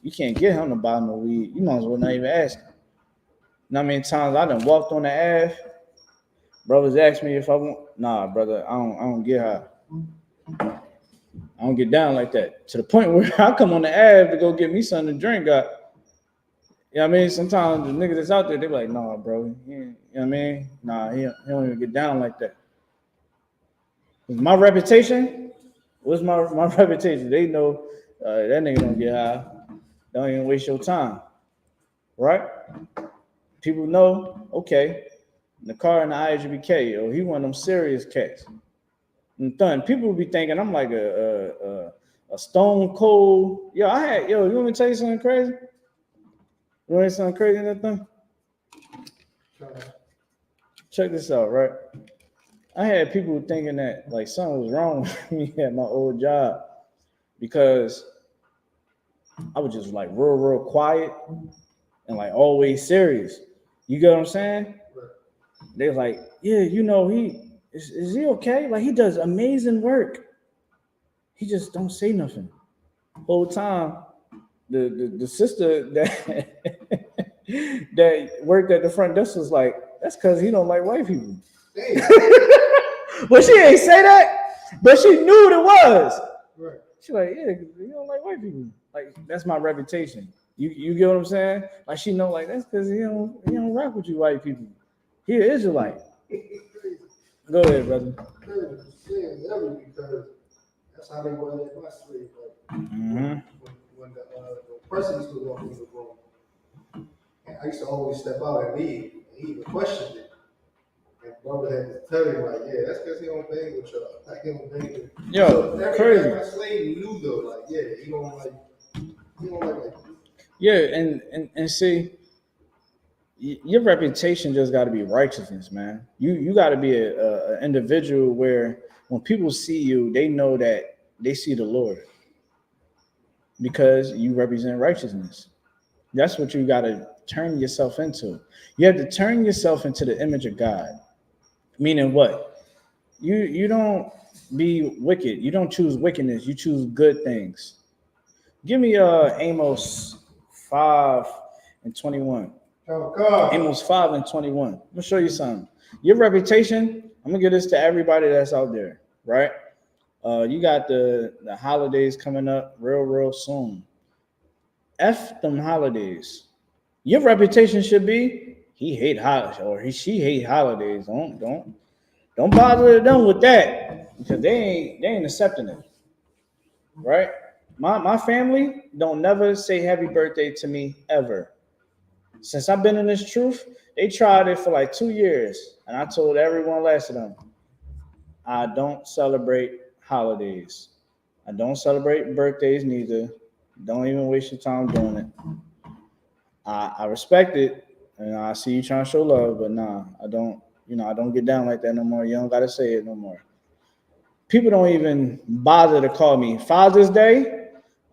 You can't get him to buy no weed. You might as well not even ask him. You know how many times I done walked on the Ave? Brothers ask me if I want. Nah, brother, I don't get high. I don't get down like that. To the point where I come on the Ave to go get me something to drink. You know what I mean? Sometimes the niggas that's out there, they be like, nah, bro. You know what I mean? Nah, he don't even get down like that. My reputation, what's my reputation? They know that nigga don't get high. Don't even waste your time. Right? People know, okay, Nakar and the I.S.U.P.K, yo, he one of them serious cats. And people will be thinking I'm like a stone cold. Yo, you want me to tell you something crazy? You want to something crazy in that thing? Check this out, right? I had people thinking that like something was wrong with me at my old job because I was just like real quiet and like always serious. You get what I'm saying? They're like, yeah, you know, is he okay? Like he does amazing work. He just don't say nothing. Whole time, the sister that that worked at the front desk was like, that's because he don't like white people. Well, she ain't say that, but she knew what it was. Right. She like, yeah, you don't like white people. Like that's my reputation. You get what I'm saying? Like she know, like that's because he don't rock with you white people. He an Israelite. Go ahead, brother. Because that's how they were at my slave. When the person used to walk in the room, and I used to always step out and leave, and he even questioned it. And brother had to tell him, like, yeah, that's because he don't bang with y'all. Like, he don't bang with. Yo, so crazy. My slave knew though, like, yeah, he don't like that. Yeah, and see, your reputation just got to be righteousness, man. You got to be a individual where when people see you, they know that they see the Lord because you represent righteousness. That's what you got to turn yourself into. You have to turn yourself into the image of God. Meaning what? You don't be wicked. You don't choose wickedness. You choose good things. Give me Amos 5:21. Amos 5:21. I'm gonna show you something. Your reputation. I'm gonna give this to everybody that's out there, right? You got the holidays coming up real soon. F them holidays. Your reputation should be he hate holidays or she hate holidays. Don't bother them with that because they ain't accepting it, right? My family don't never say happy birthday to me ever. Since I've been in this truth, they tried it for like 2 years, and I told everyone last of them, I don't celebrate holidays. I don't celebrate birthdays neither. Don't even waste your time doing it. I respect it, and I see you trying to show love, but nah, I don't. I don't get down like that no more. You don't gotta say it no more. People don't even bother to call me Father's Day.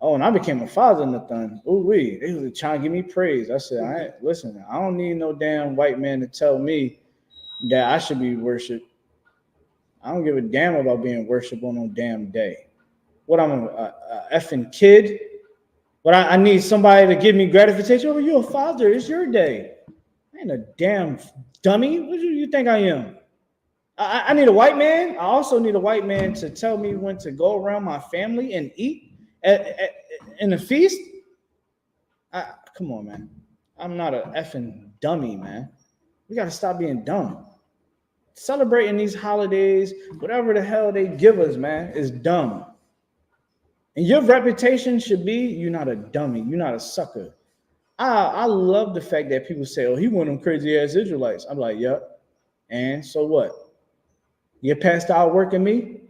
Oh, and I became a father in the thing. Ooh wee, they was trying to give me praise. I said, listen, I don't need no damn white man to tell me that I should be worshipped. I don't give a damn about being worshipped on no damn day. What, I'm a effing kid? But I need somebody to give me gratification. Oh, you're a father. It's your day. I ain't a damn dummy. What do you think I am? I need a white man. I also need a white man to tell me when to go around my family and eat in a feast. Come on, man. I'm not a effing dummy, man. We got to stop being dumb. Celebrating these holidays, whatever the hell they give us, man, is dumb. And your reputation should be you're not a dummy. You're not a sucker. I love the fact that people say, oh, he one of them crazy ass Israelites. I'm like, yep. And so what? Your pastor outworking me?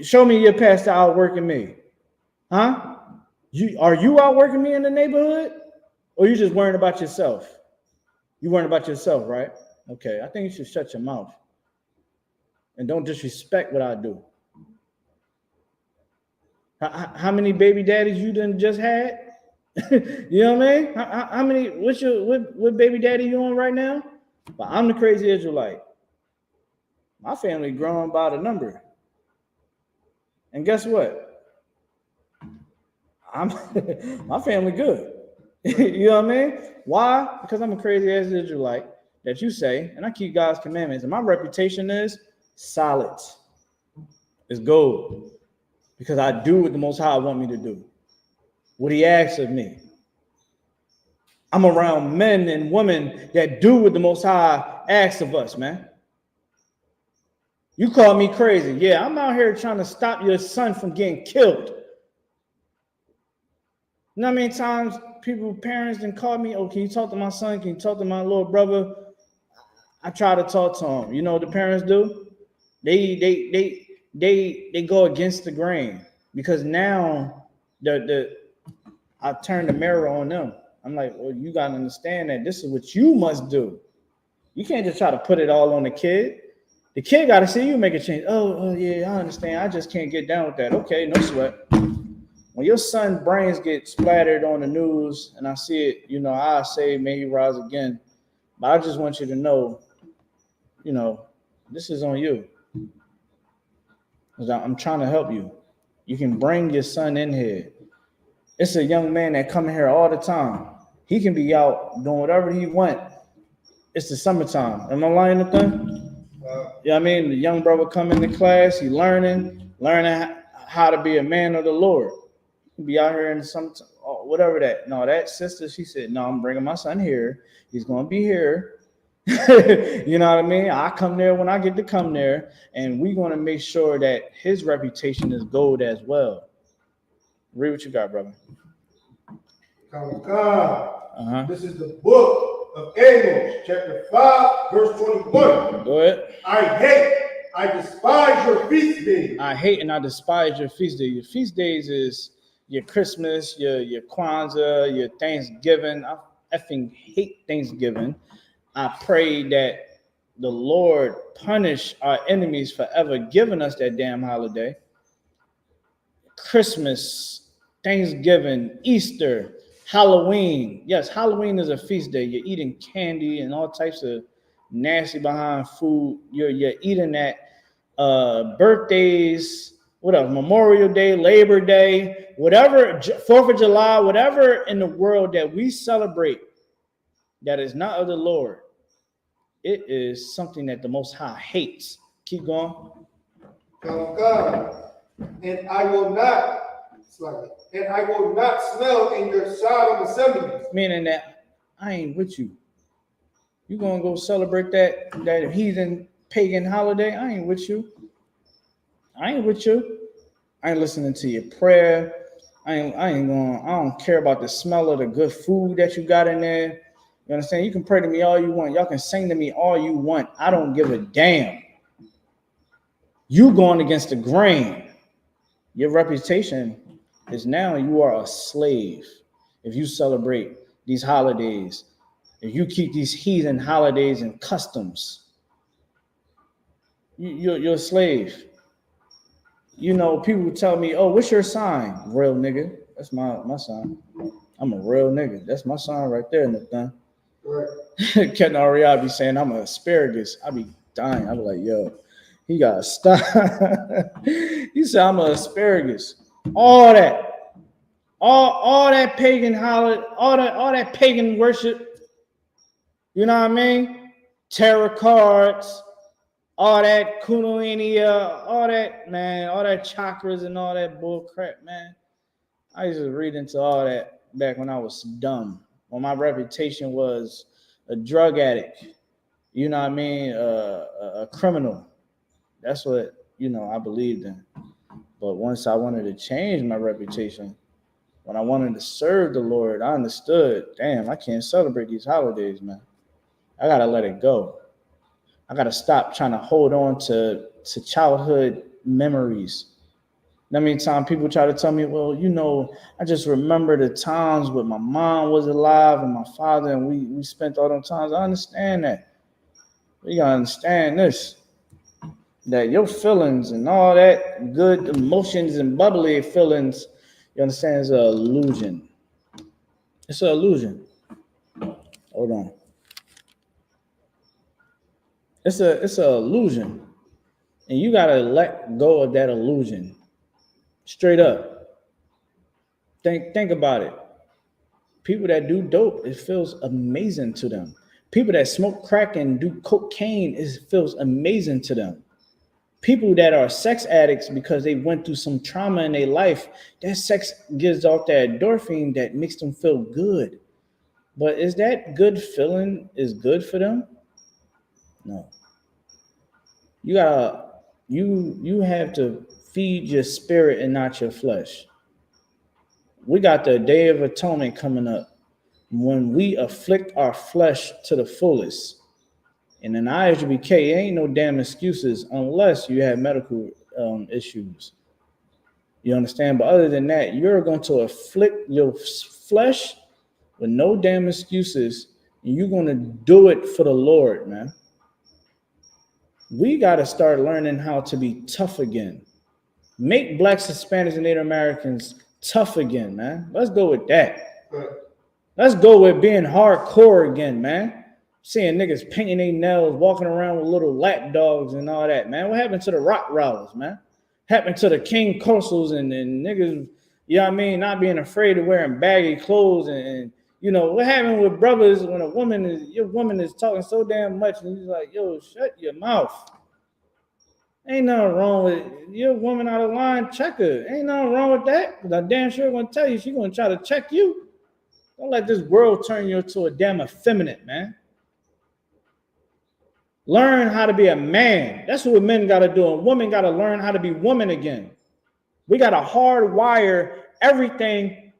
Show me your pastor outworking me. Huh? Are you outworking me in the neighborhood? Or you just worrying about yourself? You worrying about yourself, right? Okay, I think you should shut your mouth. And don't disrespect what I do. How many baby daddies you done just had? You know what I mean? How many? What baby daddy you on right now? But I'm the crazy Israelite. My family growing by the number. And guess what? My family good. You know what I mean? Why? Because I'm a crazy ass Israelite that you say, and I keep God's commandments, and my reputation is solid. It's gold. Because I do what the Most High want me to do. What he asks of me. I'm around men and women that do what the Most High asks of us, man. You call me crazy. Yeah, I'm out here trying to stop your son from getting killed. You know how many times parents didn't call me, oh, can you talk to my son? Can you talk to my little brother? I try to talk to him. You know what the parents do? They go against the grain because now I turn the mirror on them. I'm like, well, you gotta understand that this is what you must do. You can't just try to put it all on the kid. The kid got to see you make a change. Oh, yeah, I understand. I just can't get down with that. Okay, no sweat. When your son's brains get splattered on the news and I see it, you know, I say, may he rise again. But I just want you to know, you know, this is on you. I'm trying to help you. You can bring your son in here. It's a young man that come in here all the time. He can be out doing whatever he want. It's the summertime. Am I lying to them? Yeah, I mean, the young brother come into class, he learning how to be a man of the Lord. He be out here in some whatever that. No, that sister, she said, no, I'm bringing my son here. He's going to be here. You know what I mean? I come there when I get to come there, and we're going to make sure that his reputation is gold as well. Read what you got, brother. This is the book of Amos, chapter 5, verse 21. Go ahead. I despise your feast days. I hate and I despise your feast days. Your feast days is your Christmas, your Kwanzaa, your Thanksgiving. I effing hate Thanksgiving. I pray that the Lord punish our enemies for ever giving us that damn holiday. Christmas, Thanksgiving, Easter, Halloween. Yes, Halloween is a feast day. You're eating candy and all types of nasty behind food. You're eating that. Birthdays, what else? Memorial Day, Labor Day, whatever, 4th of July, whatever in the world that we celebrate that is not of the Lord, it is something that the Most High hates. Keep going. And I will not smell in your solemn assemblies. Meaning that I ain't with you. You gonna go celebrate that heathen pagan holiday? I ain't with you. I ain't listening to your prayer. I don't care about the smell of the good food that you got in there. You understand? You can pray to me all you want. Y'all can sing to me all you want. I don't give a damn. You going against the grain. Your reputation is now you are a slave. If you celebrate these holidays, if you keep these heathen holidays and customs, you're a slave. You know, people tell me, oh, what's your sign? Real nigga. That's my sign. I'm a real nigga. That's my sign right there, Nathan. Right. Ken Ariel be saying I'm an asparagus. I be dying. I be like, yo, he got to stop. He said I'm an asparagus. All that pagan holiday, all that pagan worship. You know what I mean? Tarot cards, all that kundalini, all that, man, all that chakras and all that bull crap, man. I used to read into all that back when I was dumb. When my reputation was a drug addict, you know what I mean? A criminal. That's what, you know, I believed in. But once I wanted to change my reputation, when I wanted to serve the Lord, I understood, damn, I can't celebrate these holidays, man. I got to let it go. I got to stop trying to hold on to childhood memories. I mean, time people try to tell me, well, you know, I just remember the times when my mom was alive and my father, and we spent all them times. I understand that. But you got to understand this, that your feelings and all that good emotions and bubbly feelings, you understand, is an illusion. It's an illusion. Hold on. It's an illusion. And you got to let go of that illusion. Straight up. Think about it. People that do dope, it feels amazing to them. People that smoke crack and do cocaine, it feels amazing to them. People that are sex addicts because they went through some trauma in their life, that sex gives off that endorphin that makes them feel good. But is that good feeling is good for them? No. You have to feed your spirit and not your flesh. We got the Day of Atonement coming up when we afflict our flesh to the fullest. And in I.S.U.P.K, ain't no damn excuses unless you have medical issues. You understand? But other than that, you're going to afflict your flesh with no damn excuses, and you're going to do it for the Lord, man. We got to start learning how to be tough again. Make blacks, Hispanics, and Native Americans tough again, man. Let's go with that. Let's go with being hardcore again, man. Seeing niggas painting their nails, walking around with little lap dogs and all that, man. What happened to the rock rollers, man? Happened to the King Coastals and niggas, you know what I mean, not being afraid of wearing baggy clothes and you know, what happened with brothers when your woman is talking so damn much and he's like, yo, shut your mouth. Ain't nothing wrong with your woman out of line, check her. Ain't nothing wrong with that. Because I'm damn sure gonna tell you she's gonna try to check you. Don't let this world turn you into a damn effeminate, man. Learn how to be a man. That's what men got to do. And women got to learn how to be women again. We got to hardwire everything.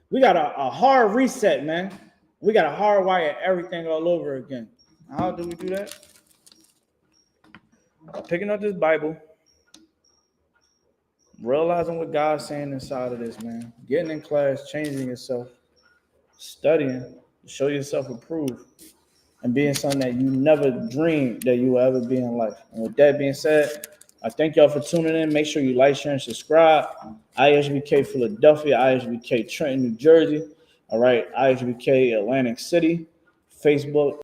We got a hard reset, man. We got to hardwire everything all over again. How do we do that? Picking up this Bible, realizing what God's saying inside of this, man. Getting in class, changing yourself, studying, show yourself approved. And being something that you never dreamed that you will ever be in life. And with that being said, I thank y'all for tuning in. Make sure you like, share, and subscribe. I.S.U.P.K Philadelphia, I.S.U.P.K Trenton, New Jersey. All right, I.S.U.P.K Atlantic City, Facebook.